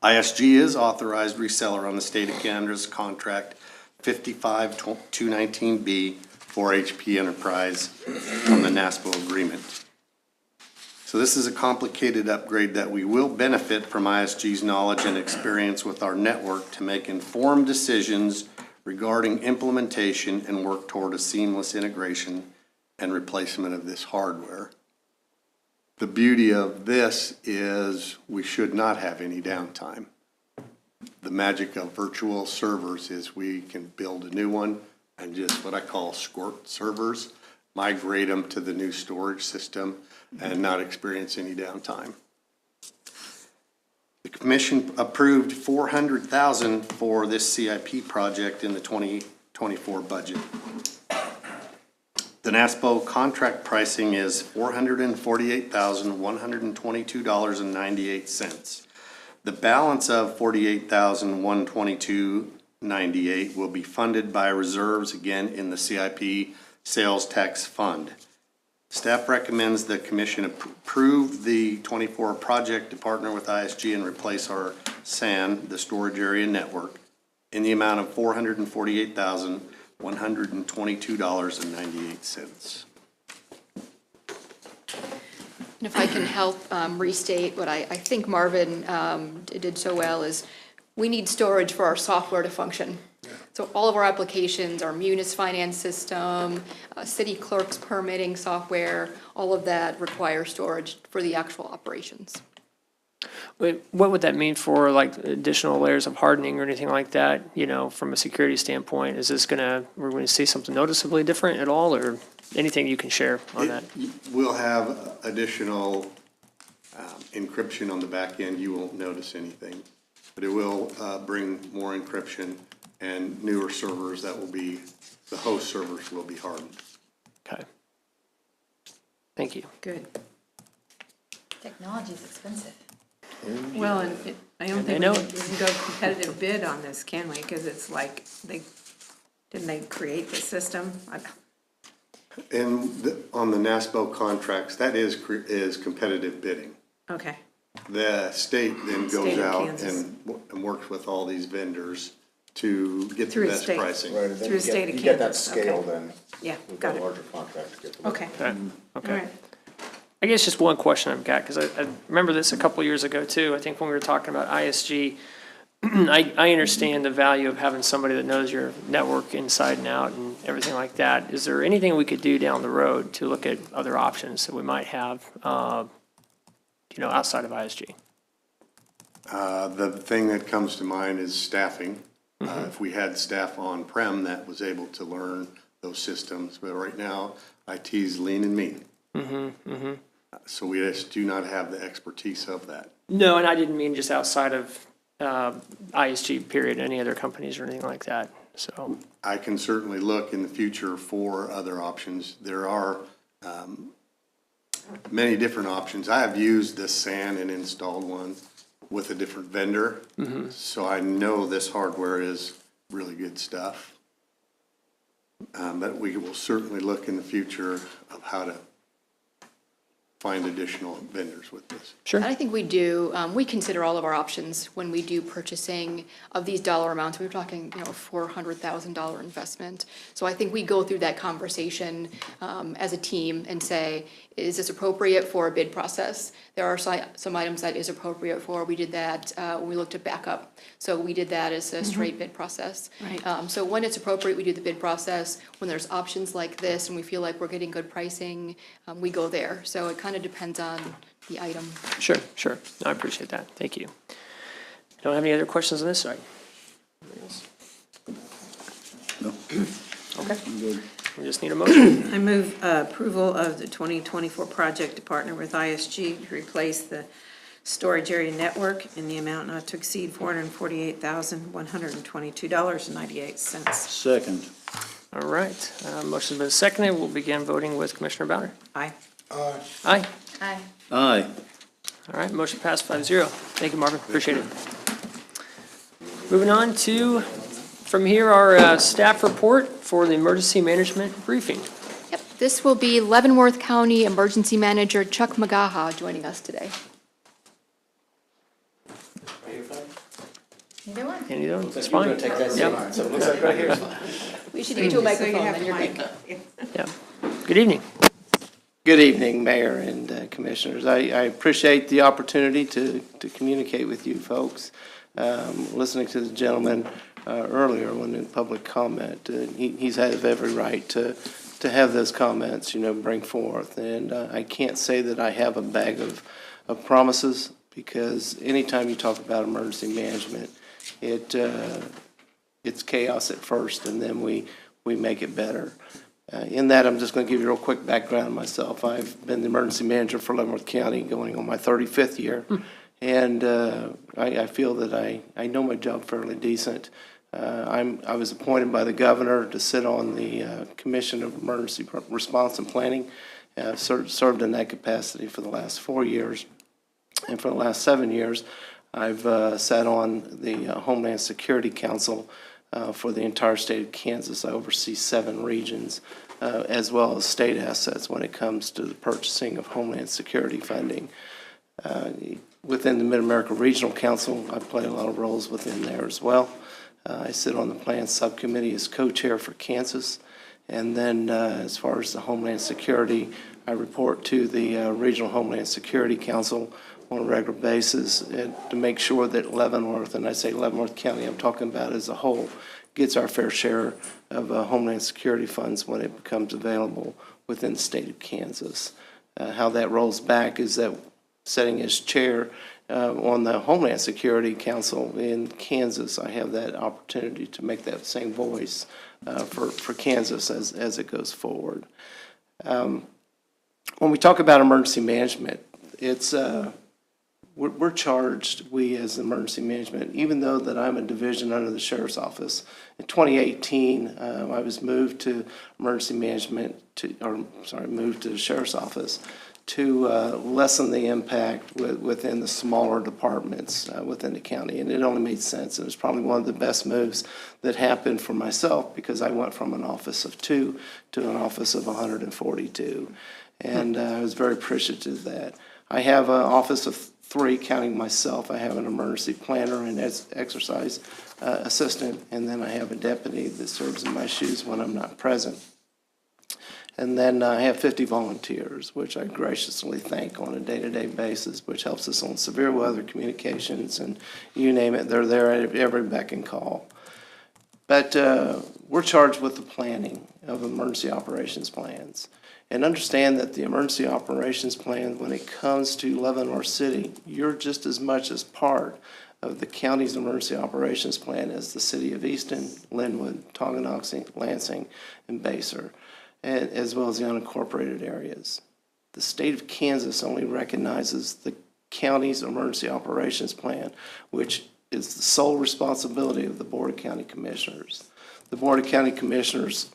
ISG is authorized reseller on the state of Canada's contract 55219B for HP Enterprise on the NASPO agreement. So this is a complicated upgrade that we will benefit from ISG's knowledge and experience with our network to make informed decisions regarding implementation and work toward a seamless integration and replacement of this hardware. The beauty of this is we should not have any downtime. The magic of virtual servers is we can build a new one and just what I call squirt servers, migrate them to the new storage system and not experience any downtime. The commission approved $400,000 for this CIP project in the 2024 budget. The NASPO contract pricing is $448,122.98. The balance of $48,122.98 will be funded by reserves again in the CIP sales tax fund. Staff recommends the commission approve the 24 project to partner with ISG and replace our SAN, the storage area network, in the amount of $448,122.98. And if I can help restate what I think Marvin did so well is we need storage for our software to function. So all of our applications, our Munis finance system, city clerks permitting software, all of that requires storage for the actual operations. Wait, what would that mean for like additional layers of hardening or anything like that? You know, from a security standpoint, is this we're going to see something noticeably different at all, or anything you can share on that? We'll have additional encryption on the back end. You won't notice anything, but it will bring more encryption and newer servers that will be, the host servers will be hardened. Okay. Thank you. Good. Technology's expensive. Well, and I don't think know we can go competitive bid on this, can we? Because it's like, didn't they create the system? And on the NASPO contracts, that is competitive bidding. Okay, The state then State goes of out Kansas. and works with all these vendors to get the Through best state. pricing. Right, and then Through the state of you get that Kansas, scale okay. then. yeah, With got that it. larger contract to get the. Okay, Okay. all Okay. right. I guess just one question I've got, because I remember this a couple years ago too. I think when we were talking about ISG, I understand the value of having somebody that knows your network inside and out and everything like that. Is there anything we could do down the road to look at other options that we might have, outside of ISG? The thing that comes to mind is staffing. If we had staff on-prem that was able to learn those systems, but right now, IT's lean and mean. So we just do not have the expertise of that. No, and I didn't mean just outside of ISG, period, any other companies or anything like that, so. I can certainly look in the future for other options. There are many different options. I have used the SAN and installed one with a different vendor. So I know this hardware is really good stuff. But we will certainly look in the future of how to find additional vendors with this. Sure. And I think we do, we consider all of our options when we do purchasing of these dollar amounts. We're talking, a $400,000 investment. So I think we go through that conversation as a team and say, is this appropriate for a bid process? There are some items that is appropriate for. We did that when we looked at backup. So we did that as a straight bid process. Right. So when it's appropriate, we do the bid process. When there's options like this and we feel like we're getting good pricing, we go there. So it kind of depends on the item. Sure, sure. I appreciate that. Thank you. Don't have any other questions on this side? No? Okay, I'm good. we just need a motion. I move approval of the 2024 project to partner with ISG to replace the storage area network in the amount not to exceed $448,122.98. Second. All right, motion's been seconded. We'll begin voting with Commissioner Bowder. Aye. Aye. Aye. Aye. All right, motion passed 5-0. Thank you, Marvin. Appreciate it. Moving on to, from here, our staff report for the emergency management briefing. Yep, this will be Leavenworth County Emergency Manager Chuck Magaha joining us today. Either one. Any of them? It's fine. Yeah, So it looks like right here is fine. We should get you a So you microphone, have then the you're mic. good. yeah. Good evening. Good evening, Mayor and Commissioners. I appreciate the opportunity to communicate with you folks. Listening to the gentleman earlier when in public comment, he's had every right to have those comments, bring forth. And I can't say that I have a bag of promises, because anytime you talk about emergency management, it's chaos at first, and then we make it better. In that, I'm just going to give you a real quick background on myself. I've been the emergency manager for Leavenworth County going on my 35th year, and I feel that I know my job fairly decent. I was appointed by the governor to sit on the Commission of Emergency Response and Planning. I've served in that capacity for the last 4 years, and for the last 7 years, I've sat on the Homeland Security Council for the entire state of Kansas. I oversee 7 regions, as well as state assets when it comes to the purchasing of Homeland Security funding. Within the Mid-America Regional Council, I play a lot of roles within there as well. I sit on the Plan Subcommittee as co-chair for Kansas. And then as far as the Homeland Security, I report to the Regional Homeland Security Council on a regular basis to make sure that Leavenworth, and I say Leavenworth County, I'm talking about as a whole, gets our fair share of Homeland Security funds when it becomes available within the state of Kansas. How that rolls back is that sitting as chair on the Homeland Security Council in Kansas, I have that opportunity to make that same voice for Kansas as it goes forward. When we talk about emergency management, it's we're charged, we as emergency management, even though that I'm a division under the Sheriff's Office. In 2018, I was moved to emergency management, moved to the Sheriff's Office to lessen the impact within the smaller departments within the county. And it only made sense. It was probably one of the best moves that happened for myself, because I went from an office of 2 to an office of 142. And I was very appreciative of that. I have an office of 3, counting myself. I have an emergency planner and exercise assistant, and then I have a deputy that serves in my shoes when I'm not present. And then I have 50 volunteers, which I graciously thank on a day-to-day basis, which helps us on severe weather communications, and you name it, they're there at every beck and call. But we're charged with the planning of emergency operations plans. And understand that the emergency operations plan, when it comes to Leavenworth City, you're just as much as part of the county's emergency operations plan as the city of Easton, Linwood, Tonganoxie, Lansing, and Basehor, as well as the unincorporated areas. The state of Kansas only recognizes the county's emergency operations plan, which is the sole responsibility of the Board of County Commissioners. The Board of County Commissioners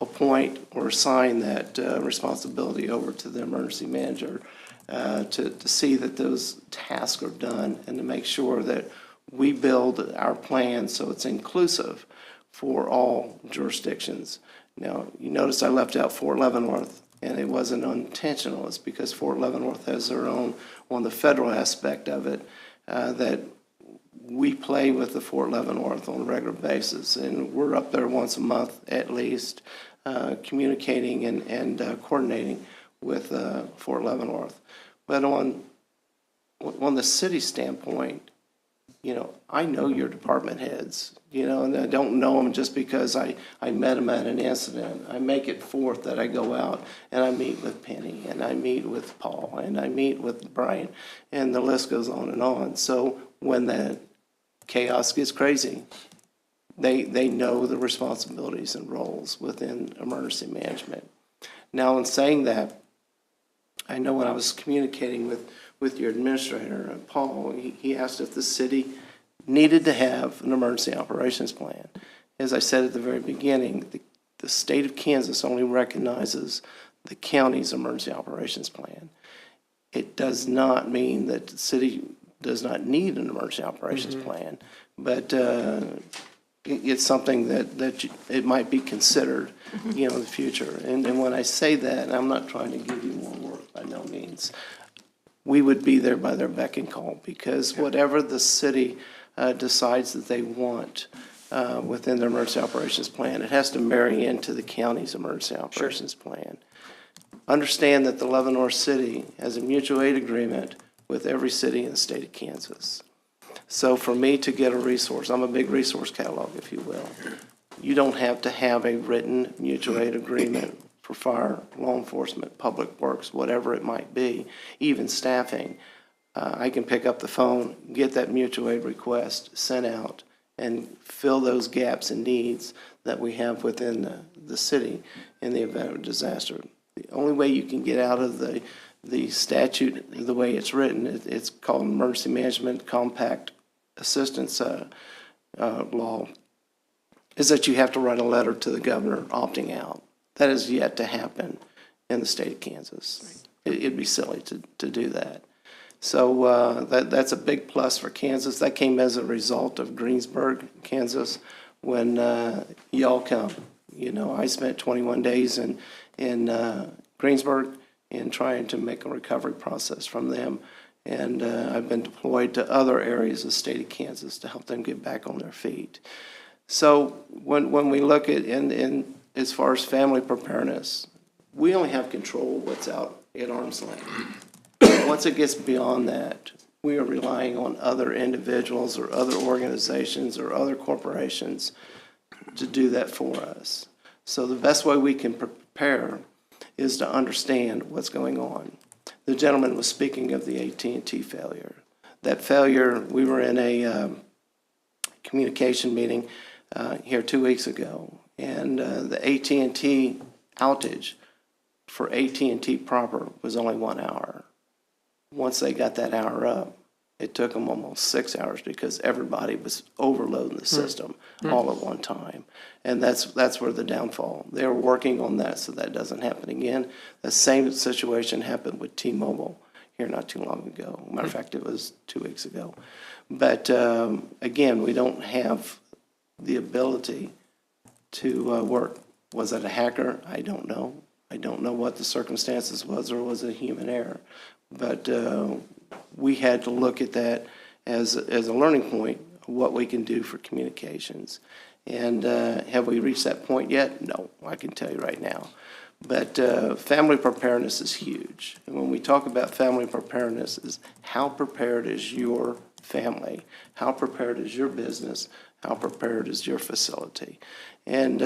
appoint or assign that responsibility over to the emergency manager to see that those tasks are done, and to make sure that we build our plan so it's inclusive for all jurisdictions. Now, you notice I left out Fort Leavenworth, and it wasn't intentional. It's because Fort Leavenworth has their own, on the federal aspect of it, that we play with the Fort Leavenworth on a regular basis, and we're up there once a month at least, communicating and coordinating with Fort Leavenworth. But on the city standpoint, you know, I know your department heads, you know, and I don't know them just because I met them at an incident. I make it forth that I go out and I meet with Penny, and I meet with Paul, and I meet with Brian, and the list goes on and on. So when the chaos gets crazy, they know the responsibilities and roles within emergency management. Now, in saying that, I know when I was communicating with your administrator, Paul, he asked if the city needed to have an emergency operations plan. As I said at the very beginning, the state of Kansas only recognizes the county's emergency operations plan. It does not mean that the city does not need an emergency operations plan, but it's something that it might be considered, you know, in the future. And when I say that, I'm not trying to give you more work by no means. We would be there by their beck and call, because whatever the city decides that they want within their emergency operations plan, it has to marry into the county's emergency operations plan. Understand that the Leavenworth City has a mutual aid agreement with every city in the state of Kansas. So for me to get a resource, I'm a big resource catalog, if you will. You don't have to have a written mutual aid agreement for fire, law enforcement, public works, whatever it might be, even staffing. I can pick up the phone, get that mutual aid request sent out, and fill those gaps and needs that we have within the city in the event of a disaster. The only way you can get out of the statute, the way it's written, it's called Emergency Management Compact Assistance Law, is that you have to write a letter to the governor opting out. That is yet to happen in the state of Kansas. It'd be silly to do that. So that's a big plus for Kansas. That came as a result of Greensburg, Kansas, when y'all come. You know, I spent 21 days in Greensburg in trying to make a recovery process from them. And I've been deployed to other areas of the state of Kansas to help them get back on their feet. So when we look at, in as far as family preparedness, we only have control of what's out at arm's length. Once it gets beyond that, we are relying on other individuals or other organizations or other corporations to do that for us. So the best way we can prepare is to understand what's going on. The gentleman was speaking of the AT&T failure. That failure, we were in a communication meeting here 2 weeks ago, and the AT&T outage for AT&T proper was only 1 hour. Once they got that hour up, it took them almost 6 hours because everybody was overloading the system all at one time. And that's where the downfall. They're working on that so that doesn't happen again. The same situation happened with T-Mobile here not too long ago. Matter of fact, it was 2 weeks ago. But again, we don't have the ability to work. Was it a hacker? I don't know. I don't know what the circumstances was, or was it a human error. But we had to look at that as a learning point of what we can do for communications. And have we reached that point yet? No, I can tell you right now. But family preparedness is huge. And when we talk about family preparedness, is how prepared is your family? How prepared is your business? How prepared is your facility? And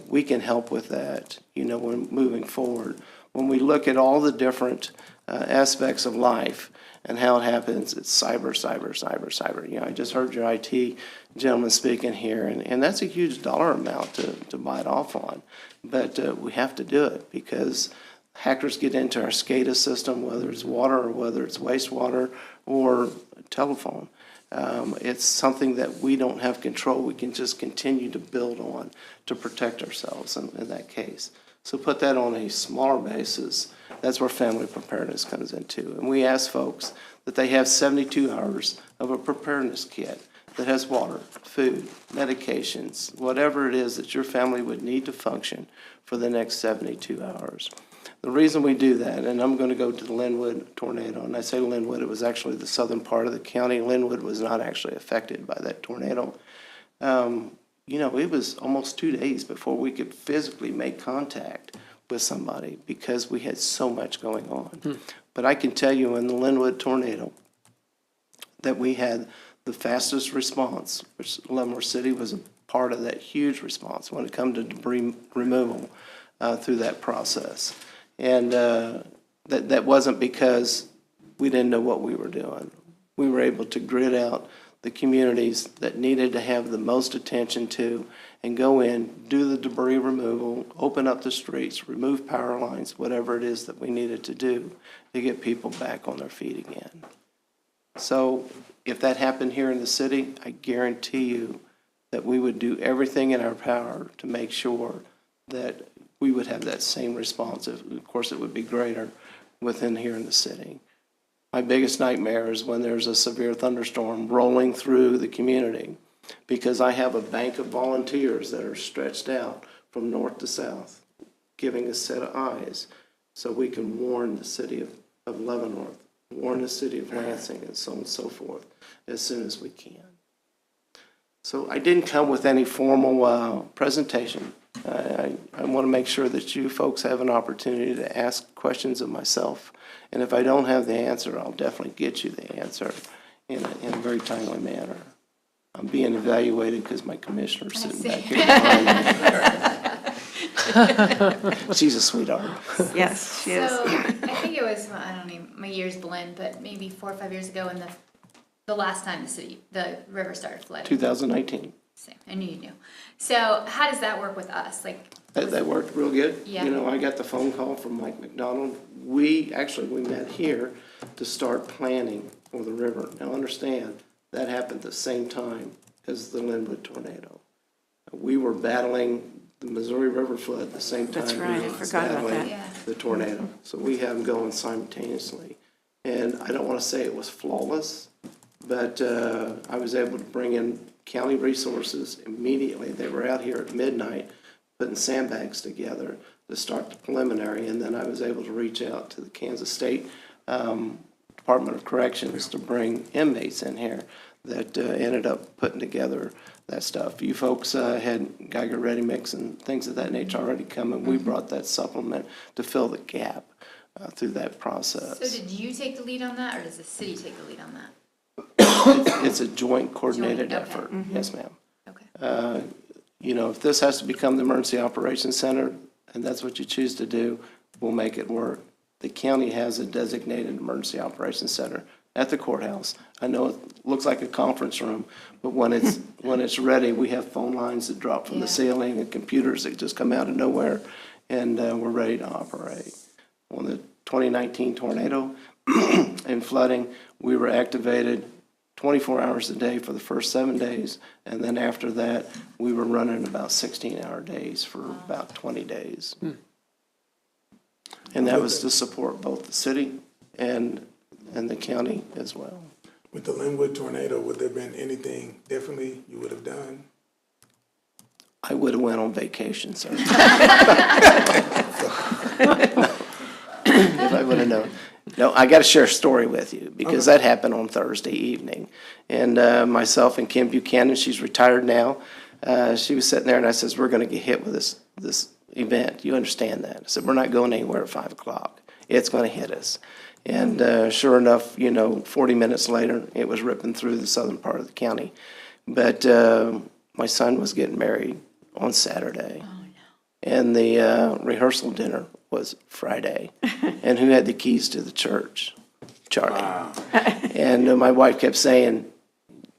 we can help with that, you know, when moving forward. When we look at all the different aspects of life and how it happens, it's cyber. You know, I just heard your IT gentleman speaking here, and that's a huge dollar amount to bite off on. But we have to do it because hackers get into our SCADA system, whether it's water or whether it's wastewater or telephone. It's something that we don't have control. We can just continue to build on to protect ourselves in that case. So put that on a smaller basis. That's where family preparedness comes into. And we ask folks that they have 72 hours of a preparedness kit that has water, food, medications, whatever it is that your family would need to function for the next 72 hours. The reason we do that, and I'm going to go to the Linwood tornado, and I say Linwood, it was actually the southern part of the county. Linwood was not actually affected by that tornado. You know, it was almost 2 days before we could physically make contact with somebody because we had so much going on. But I can tell you in the Linwood tornado that we had the fastest response, which Leavenworth City was a part of that huge response when it comes to debris removal through that process. And that wasn't because we didn't know what we were doing. We were able to grid out the communities that needed to have the most attention to and go in, do the debris removal, open up the streets, remove power lines, whatever it is that we needed to do to get people back on their feet again. So if that happened here in the city, I guarantee you that we would do everything in our power to make sure that we would have that same response. Of course, it would be greater within here in the city. My biggest nightmare is when there's a severe thunderstorm rolling through the community, because I have a bank of volunteers that are stretched out from north to south, giving a set of eyes so we can warn the city of Leavenworth, warn the city of Lansing, and so on and so forth as soon as we can. So I didn't come with any formal presentation. I want to make sure that you folks have an opportunity to ask questions of myself. And if I don't have the answer, I'll definitely get you the answer in a very timely manner. I'm being evaluated because my commissioner's sitting back here behind me. She's a sweetheart. Yes, she is. So I think it was, I don't know, my years blend, but maybe 4 or 5 years ago when the last time the river started flooding. 2019. Same, I knew you knew. So how does that work with us? Like, That worked real good. Yeah. You know, I got the phone call from Mike McDonald. We met here to start planning for the river. Now understand, that happened at the same time as the Linwood tornado. We were battling the Missouri River flood at the same time. That's right, I we were forgot about battling that. the tornado. So we had them going simultaneously. And I don't want to say it was flawless, but I was able to bring in county resources immediately. They were out here at midnight putting sandbags together to start the preliminary, and then I was able to reach out to the Kansas State Department of Corrections to bring inmates in here that ended up putting together that stuff. You folks had Geiger Ready Mix and things of that nature already coming. We brought that supplement to fill the gap through that process. so did you take the lead on that, or does the city take the lead on that? It's a joint coordinated Joint, okay. effort. Yes, ma'am. Okay. You know, if this has to become the Emergency Operations Center, and that's what you choose to do, we'll make it work. The county has a designated Emergency Operations Center at the courthouse. I know it looks like a conference room, but when it's ready, we have phone lines that drop from the ceiling and computers that just come out of nowhere, and we're ready to operate. On the 2019 tornado and flooding, we were activated 24 hours a day for the first 7 days, and then after that, we were running about 16-hour days for about 20 days. And that was to support both the city and the county as well. With the Linwood tornado, would there have been anything differently you would have done? I would have went on vacation, sir. If I would have known. No, I got to share a story with you because that happened on Thursday evening. And myself and Kim Buchanan, she's retired now, she was sitting there and I says, we're going to get hit with this event. You understand that? I said, we're not going anywhere at 5 o'clock. It's going to hit us. And sure enough, 40 minutes later, it was ripping through the southern part of the county. But my son was getting married on Saturday. Oh, no. And the rehearsal dinner was Friday. And who had the keys to the church? Charlie. Wow. And my wife kept saying,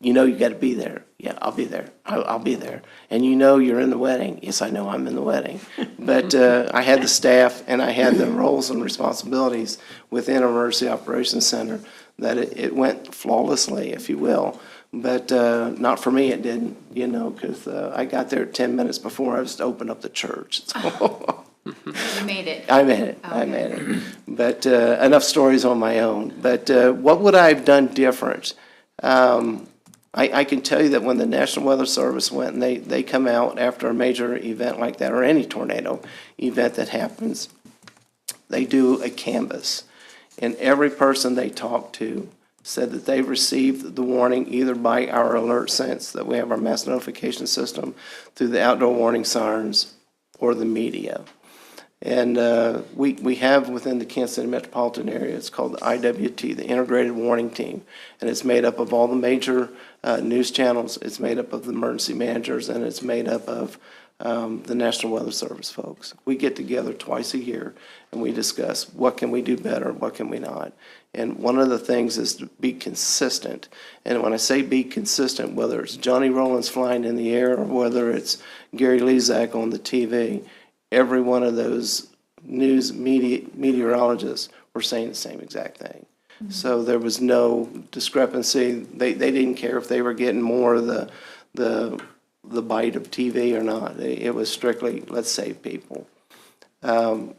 you got to be there. Yeah, I'll be there. I'll be there. And you're in the wedding. Yes, I know I'm in the wedding. But I had the staff and I had the roles and responsibilities within Emergency Operations Center that it went flawlessly, if you will. But not for me, it didn't, because I got there 10 minutes before I was to open up the church. You made it. I made it. Okay. I made it. But enough stories on my own. But what would I have done different? I can tell you that when the National Weather Service went and they come out after a major event like that or any tornado event that happens, they do a canvass. And every person they talked to said that they've received the warning either by our alert sense, that we have our mass notification system, through the outdoor warning sirens, or the media. And we have within the Kansas City metropolitan area, it's called the IWT, the Integrated Warning Team. And it's made up of all the major news channels, it's made up of the emergency managers, and it's made up of the National Weather Service folks. We get together twice a year and we discuss what can we do better, what can we not. And one of the things is to be consistent. And when I say be consistent, whether it's Johnny Rollins flying in the air or whether it's Gary Lezak on the TV, every one of those news meteorologists were saying the same exact thing. So there was no discrepancy. They didn't care if they were getting more of the bite of TV or not. It was strictly, let's save people. I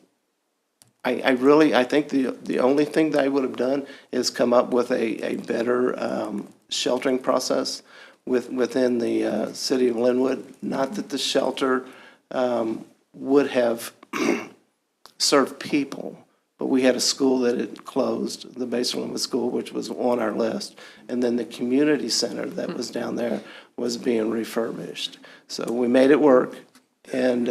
think the only thing that I would have done is come up with a better sheltering process within the city of Linwood. Not that the shelter would have served people, but we had a school that had closed, the Base Linwood School, which was on our list, and then the community center that was down there was being refurbished. So we made it work, and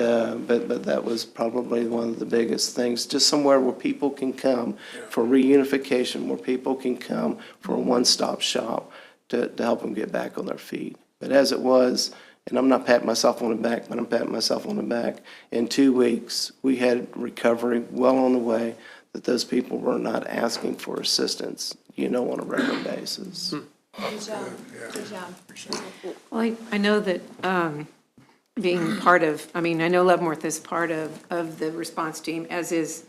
but that was probably one of the biggest things, just somewhere where people can come for reunification, where people can come for a one-stop shop to help them get back on their feet. But as it was, and I'm not patting myself on the back, but I'm patting myself on the back, in 2 weeks, we had recovery well on the way, that those people were not asking for assistance, on a regular basis. Good job. Good job. Well, I know that being part of, I know Leavenworth is part of the response team, as is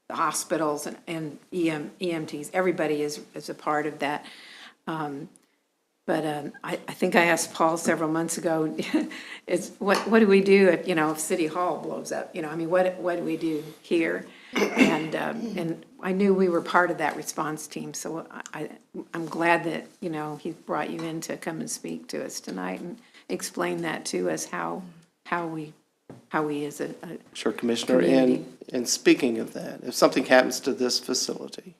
the hospitals and EMTs. Everybody is a part of that. But I think I asked Paul several months ago, what do we do if City Hall blows up? What do we do here? And I knew we were part of that response team, so I'm glad that, he brought you in to come and speak to us tonight and explain that to us, how we as a Sure, Commissioner, community. and speaking of that, if something happens to this facility,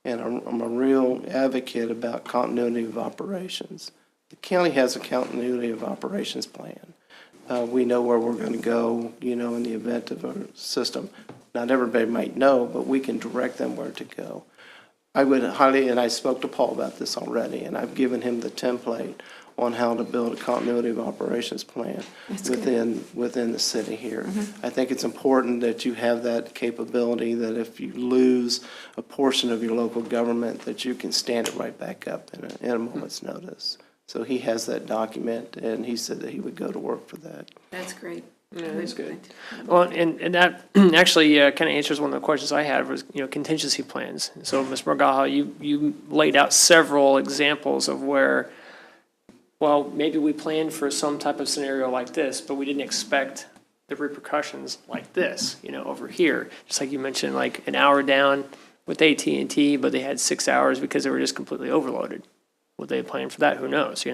and I'm a real advocate about continuity of operations. The county has a continuity of operations plan. We know where we're going to go, in the event of a system. Not everybody might know, but we can direct them where to go. I would highly, and I spoke to Paul about this already, and I've given him the template on how to build a continuity of operations plan within the city here. I think it's important that you have that capability, that if you lose a portion of your local government, that you can stand it right back up in a moment's notice. So he has that document, and he said that he would go to work for that. That's great. Yeah, that's good. Well, and that actually kind of answers one of the questions I had was, contingency plans. So, Ms. Margaha, you laid out several examples of where, well, maybe we planned for some type of scenario like this, but we didn't expect the repercussions like this, over here. Just like you mentioned, like an hour down with AT&T, but they had 6 hours because they were just completely overloaded. What they planned for that, who knows,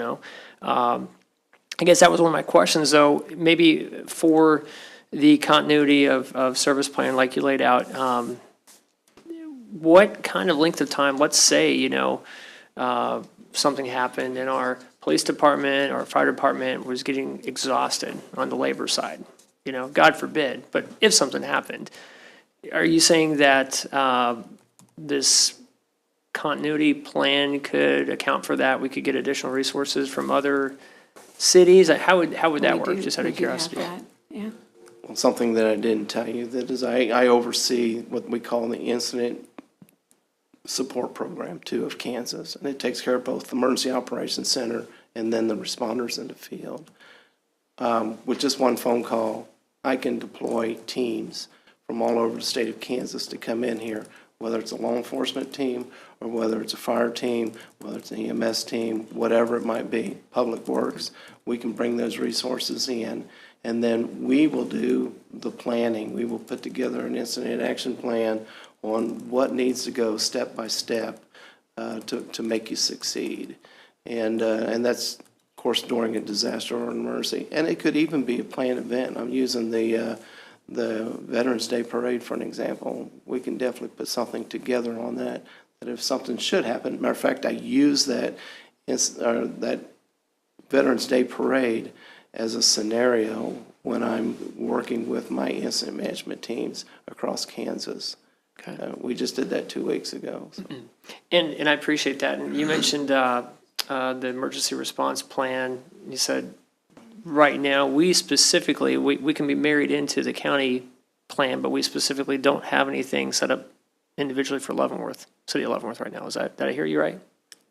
I guess that was one of my questions, though, maybe for the continuity of service plan like you laid out, what kind of length of time, let's say, something happened and our police department or fire department was getting exhausted on the labor side, God forbid, but if something happened, are you saying that this continuity plan could account for that? We could get additional resources from other cities? How would that work, just out of curiosity? Yeah. Well, something that I didn't tell you, that is I oversee what we call the Incident Support Program, too, of Kansas. And it takes care of both the Emergency Operations Center and then the responders in the field. With just one phone call, I can deploy teams from all over the state of Kansas to come in here, whether it's a law enforcement team or whether it's a fire team, whether it's an EMS team, whatever it might be, Public Works. We can bring those resources in, and then we will do the planning. We will put together an incident action plan on what needs to go step by step to make you succeed. And that's, of course, during a disaster or an emergency. And it could even be a planned event. I'm using the Veterans Day Parade for an example. We can definitely put something together on that if something should happen. Matter of fact, I use that Veterans Day Parade as a scenario when I'm working with my incident management teams across Kansas. Okay. We just did that 2 weeks ago. So. And I appreciate that. And you mentioned the emergency response plan. You said right now, we specifically, we can be married into the county plan, but we specifically don't have anything set up individually for Leavenworth, City of Leavenworth right now. Did I hear you right?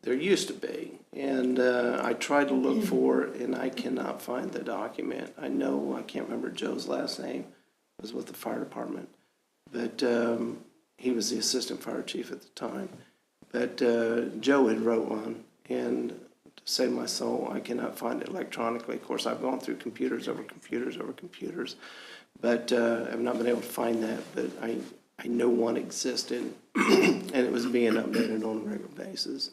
There used to be, and I tried to look for it, and I cannot find the document. I know, I can't remember Joe's last name, it was with the fire department, but he was the assistant fire chief at the time. But Joe had wrote one, and to save my soul, I cannot find it electronically. Of course, I've gone through computers over computers over computers, but I've not been able to find that, but I know one existed, and it was being updated on a regular basis.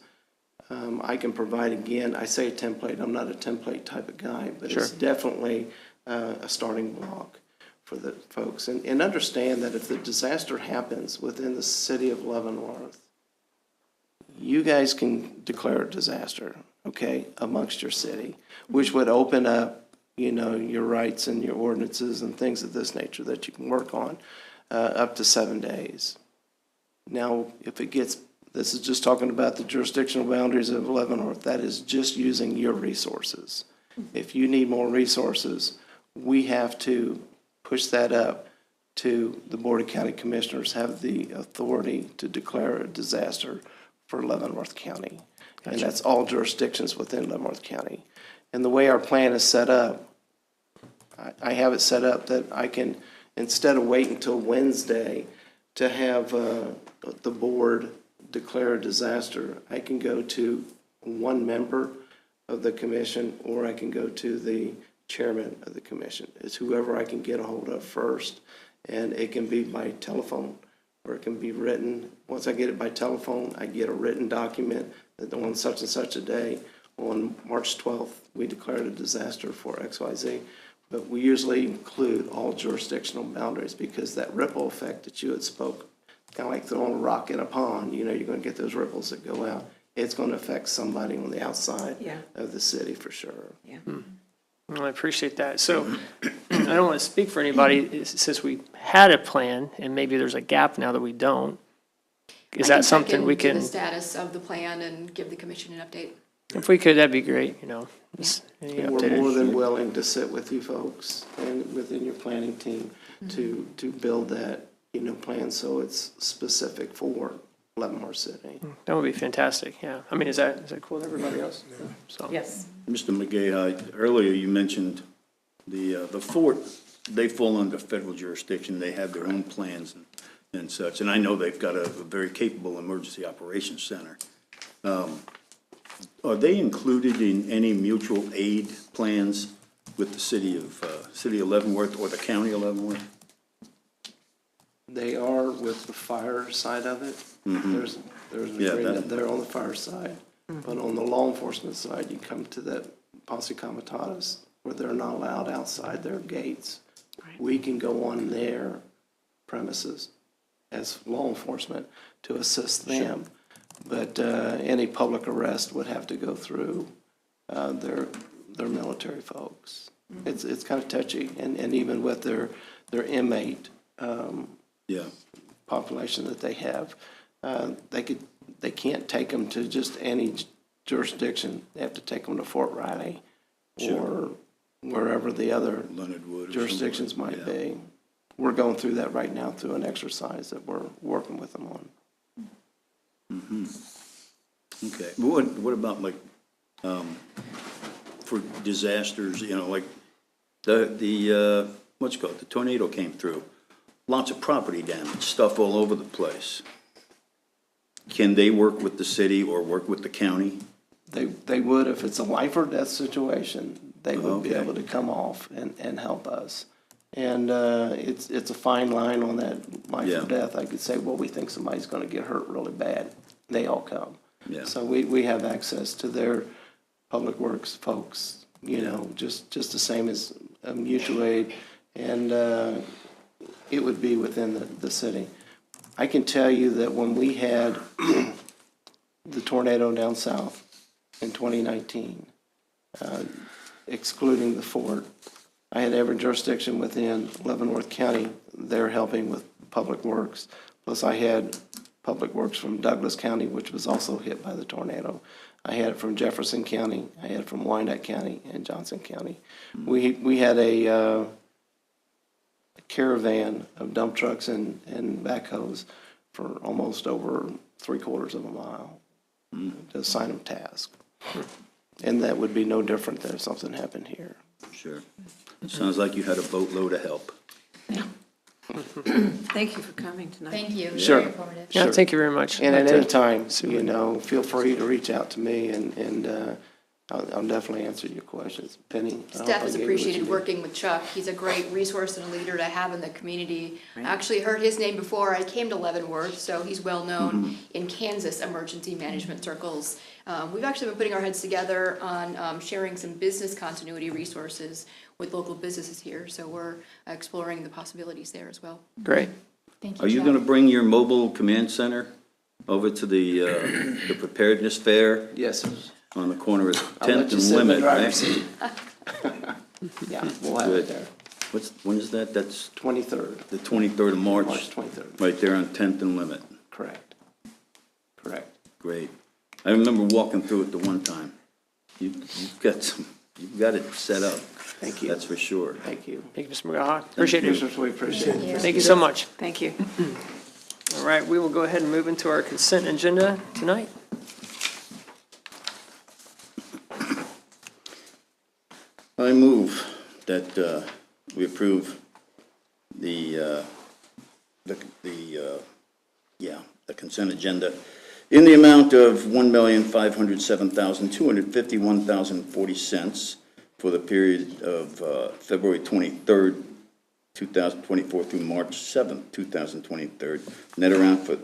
I can provide, again, I say a template, I'm not a template type of guy, but it's definitely a starting block for the folks. And understand that if the disaster happens within the city of Leavenworth, you guys can declare a disaster, okay, amongst your city, which would open up, you know, your rights and your ordinances and things of this nature that you can work on up to 7 days. Now, if it gets, this is just talking about the jurisdictional boundaries of Leavenworth, that is just using your resources. If you need more resources, we have to push that up to the Board of County Commissioners, have the authority to declare a disaster for Leavenworth County. Gotcha. And that's all jurisdictions within Leavenworth County. And the way our plan is set up, I have it set up that I can, instead of waiting until Wednesday to have the board declare a disaster, I can go to one member of the commission, or I can go to the chairman of the commission. It's whoever I can get a hold of first, and it can be by telephone, or it can be written. Once I get it by telephone, I get a written document that on such and such a day, on March 12th, we declared a disaster for XYZ. But we usually include all jurisdictional boundaries, because that ripple effect that you had spoke, kind of like throwing a rock in a pond, you know, you're going to get those ripples that go out. It's going to affect somebody on the outside of the city for sure. Yeah. Well, I appreciate that. So I don't want to speak for anybody, since we had a plan and maybe there's a gap now that we don't. Is that something we can? The status of the plan and give the commission an update. If we could, that'd be great, you know. Any And we're updated- more than willing to sit with you folks and within your planning team to build that, you know, plan so it's specific for Leavenworth City. That would be fantastic, yeah. I mean, is that cool with everybody else? So. Yes. Mr. McGay, earlier you mentioned the fort, they fall under federal jurisdiction. They have their own plans and such. And I know they've got a very capable emergency operations center. Are they included in any mutual aid plans with the city of Leavenworth or the county of Leavenworth? They are with the fire side of it. There's an agreement there on the fire side. But on the law enforcement side, you come to that posse comitatus where they're not allowed outside their gates. We can go on their premises as law enforcement to assist them. But any public arrest would have to go through their military folks. It's kind of touchy, and even with their inmate population that they have, they can't take them to just any jurisdiction. They have to take them to Fort Riley or wherever the other Leonard Wood jurisdictions might be. We're going through that right now through an exercise that we're working with them on. Okay. What about like for disasters? You know, like the what's it called? The tornado came through. Lots of property damage, stuff all over the place. Can they work with the city or work with the county? They would, if it's a life or death situation, they would be Okay. able to come off and help us. And it's a fine line on that life or death. I could say, well, we think somebody's going to get hurt really bad. They all come. Yeah. So we have access to their public works folks, you know, just the same as mutual aid. And it would be within the city. I can tell you that when we had the tornado down south in 2019, excluding the fort, I had every jurisdiction within Leavenworth County, they're helping with Public Works. Plus I had Public Works from Douglas County, which was also hit by the tornado. I had it from Jefferson County, I had it from Wyandotte County and Johnson County. We had a caravan of dump trucks and backhoes for almost over 3/4 of a mile to assign them tasks. And that would be no different than if something happened here. Sure. Sounds like you had a boatload of help. Thank you for coming tonight. Thank you. Sure. Very informative. Yeah, Sure. thank you very much. And at Like to- any time, you know, feel free to reach out to me and I'll definitely answer your questions. Penny? I hope I Staff has gave you what you appreciated need. working with Chuck. He's a great resource and a leader to have in the community. I actually heard his name before I came to Leavenworth, so he's well-known in Kansas emergency management circles. We've actually been putting our heads together on sharing some business continuity resources with local businesses here, so we're exploring the possibilities there as well. Great. Thank you, Are you Chuck. going to bring your mobile command center over to the preparedness fair Yes, sir. on the corner of I'll let 10th you and sit in the Limit, driver's right? seat. Yeah, we'll have it Good. there. When is that? That's 23rd, the 23rd of March? March 23rd. Right there on 10th and Limit. Correct. Correct. Great. I remember walking through it the one time. You've got it set up. Thank you. That's for sure. Thank you. Thank you, Mr. McGaha. Appreciate it. Commissioners, we appreciate it. Thank you so much. Thank you. All right, we will go ahead and move into our consent agenda tonight. I move that we approve the consent agenda in the amount of $1,507,251.40 for the period of February 23rd, 2024 through March 7th, 2023. Net amount for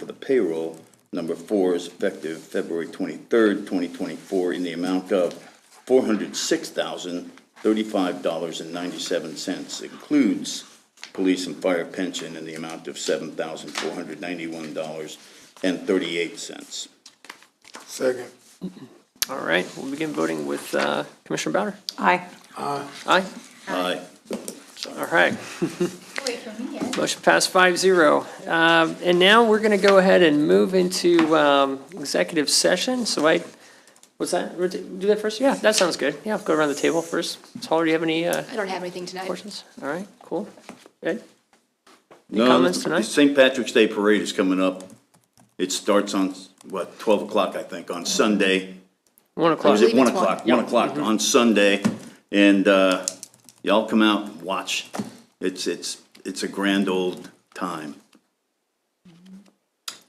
the payroll, number 4, is effective February 23rd, 2024, in the amount of $406,035.97. Includes police and fire pension in the amount of $7,491.38. Second. All right, we'll begin voting with Commissioner Bowder. Aye. Aye? Aye. All right, Wait for me, yes. motion passed 5-0. And now we're going to go ahead and move into executive session. So what's that? Do that first? Yeah, that sounds good. Yeah, go around the table first. Taller, do you have any I don't have anything tonight. questions? All right, cool. Ed? Any No, comments the tonight? St. Patrick's Day Parade is coming up. It starts on, 12 o'clock, I think, on Sunday. 1 Or o'clock. is it believe 1 it's o'clock? 1. 1 o'clock on Sunday, and y'all come out and watch. It's a grand old time.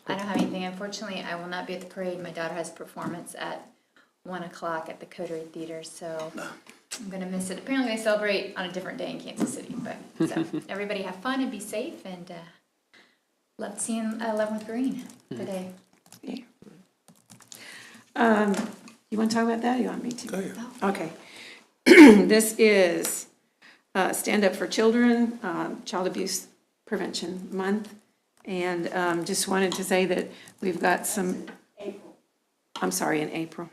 I don't have anything. Unfortunately, I will not be at the parade. My daughter has a performance at 1 o'clock at the Coterie Theater, so I'm gonna miss it. Apparently they celebrate on a different day in Kansas City, but, so, everybody have fun and be safe, and, love seeing Leavenworth Green today. You want to talk about that, or you want me to? Go ahead. Okay. This is Stand Up for Children, Child Abuse Prevention Month. And just wanted to say that we've got some, I'm sorry, in April.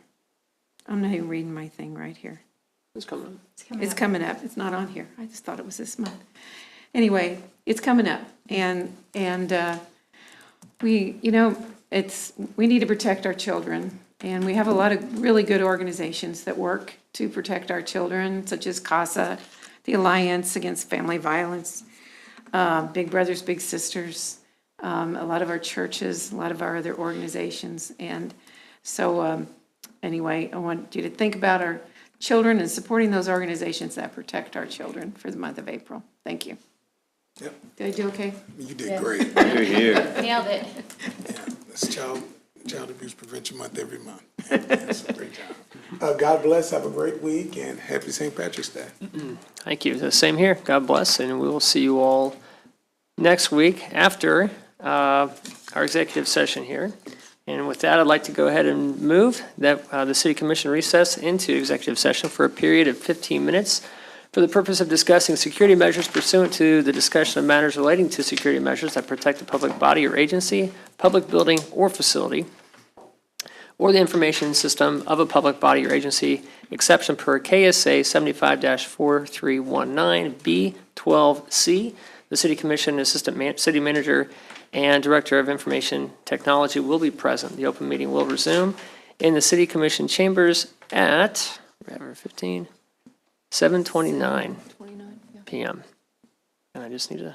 I'm not even reading my thing right here. It's coming. It's coming up. It's not on here. I just thought it was this month. Anyway, it's coming up. And we, you know, we need to protect our children. And we have a lot of really good organizations that work to protect our children, such as CASA, the Alliance Against Family Violence, Big Brothers Big Sisters, a lot of our churches, a lot of our other organizations. And so anyway, I want you to think about our children and supporting those organizations that protect our children for the month of April. Thank you. Yep, Did I do okay? you did Yeah. great. You're here. Nailed it. Yeah, it's Child Abuse Prevention Month every month. That's a great job. God bless, have a great week, and happy St. Patrick's Day. Thank you. The same here. God bless, and we will see you all next week after our executive session here. And with that, I'd like to go ahead and move that the City Commission recess into executive session for a period of 15 minutes for the purpose of discussing security measures pursuant to the discussion of matters relating to security measures that protect the public body or agency, public building, or facility, or the information system of a public body or agency, exception per KSA 75-4319B12C. The City Commission, Assistant City Manager, and Director of Information Technology will be present. The open meeting will resume in the City Commission chambers at, 7:29 PM. And I just need to,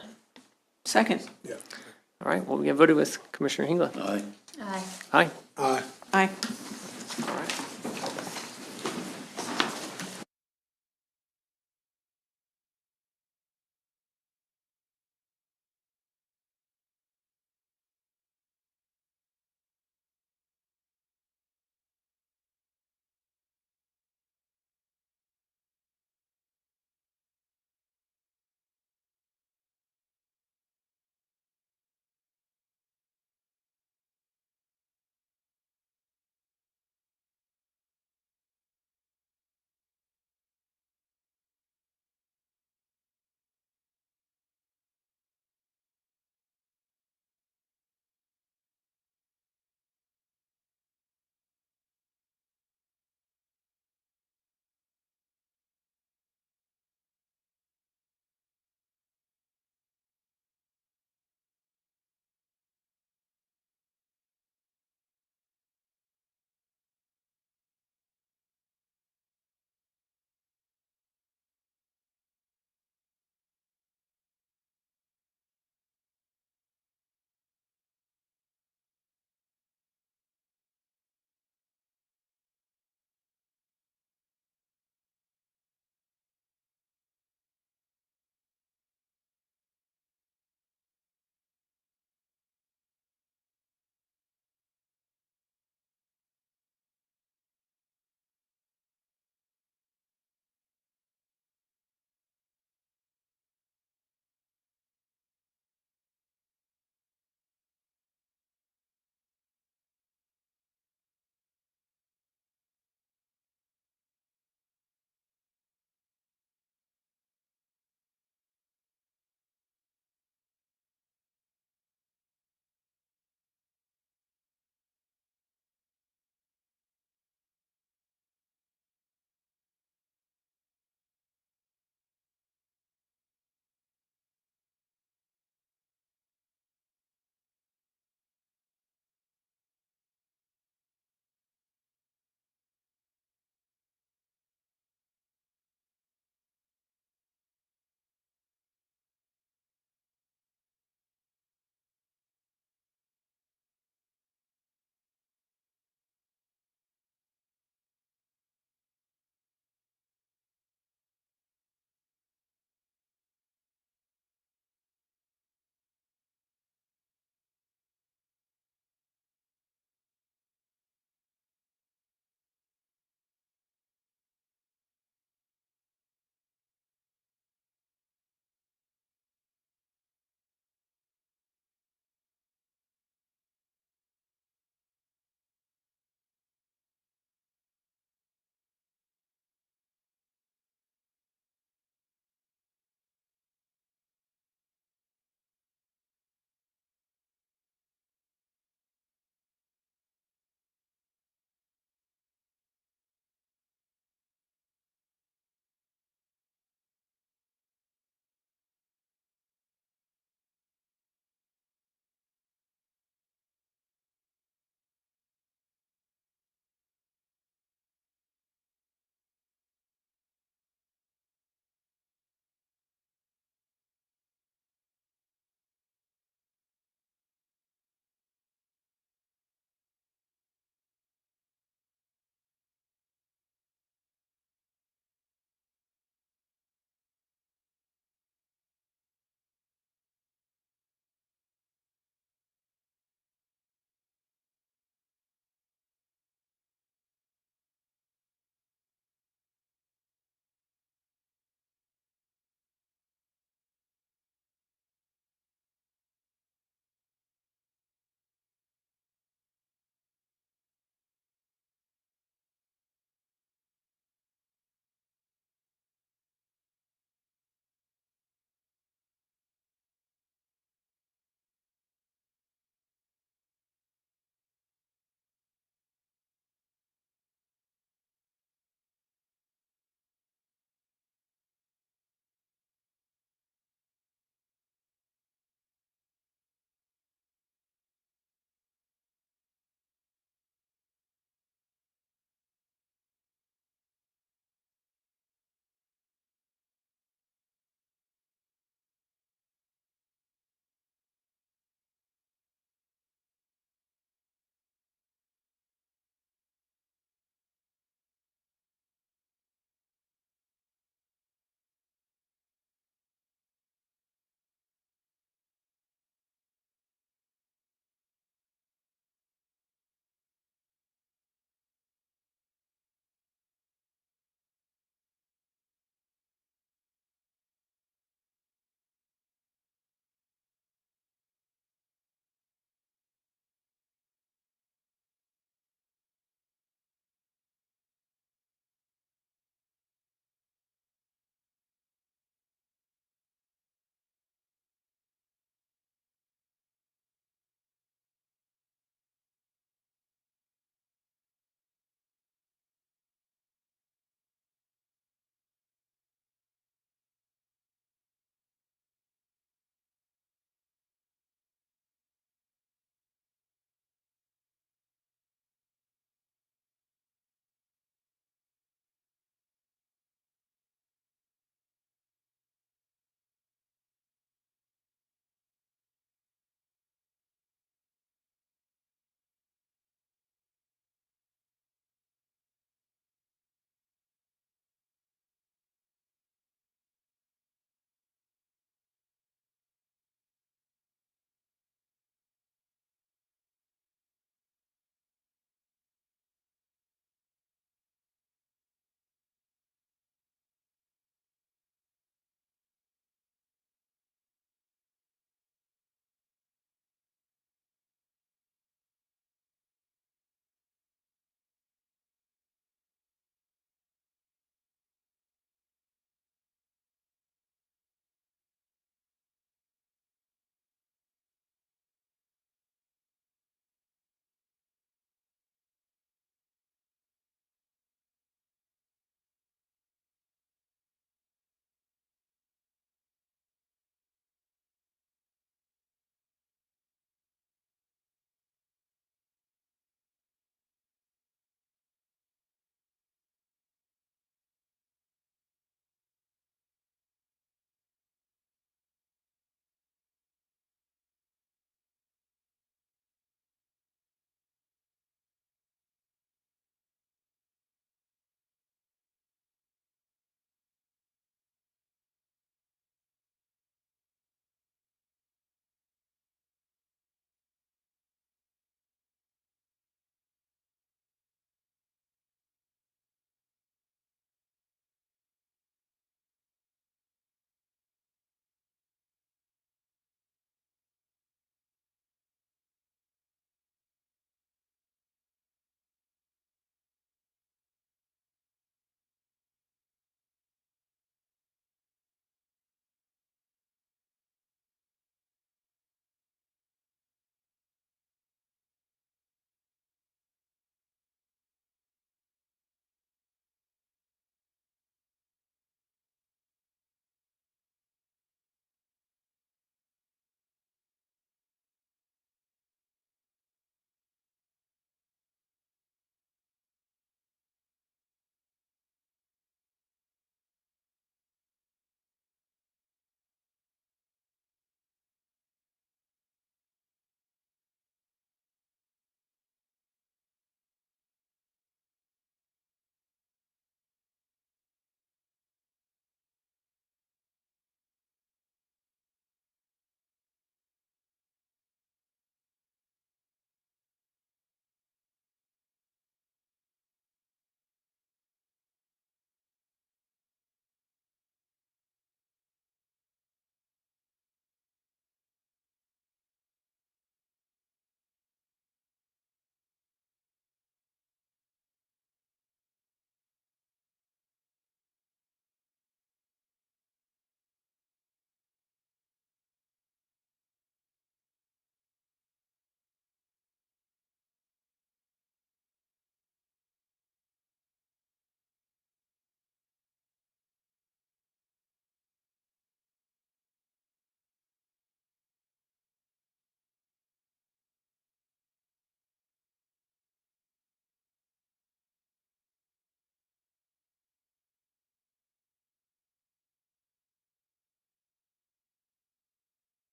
Second. Yeah. all right, well, we have voted with Commissioner Hengler. Aye. Aye. Aye. Aye. Aye. All right.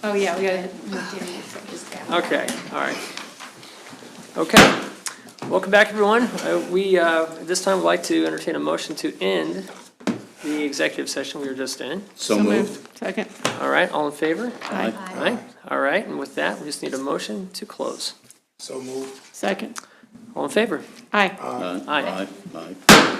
Oh, yeah, we gotta, Okay, all right. Okay, welcome back, everyone. We, at this time, would like to entertain a motion to end the executive session we were just in. So moved. second. All right, all in favor? Aye. Aye. All right, and with that, we just need a motion to close. So moved. Second. All in favor? Aye. Aye. Aye.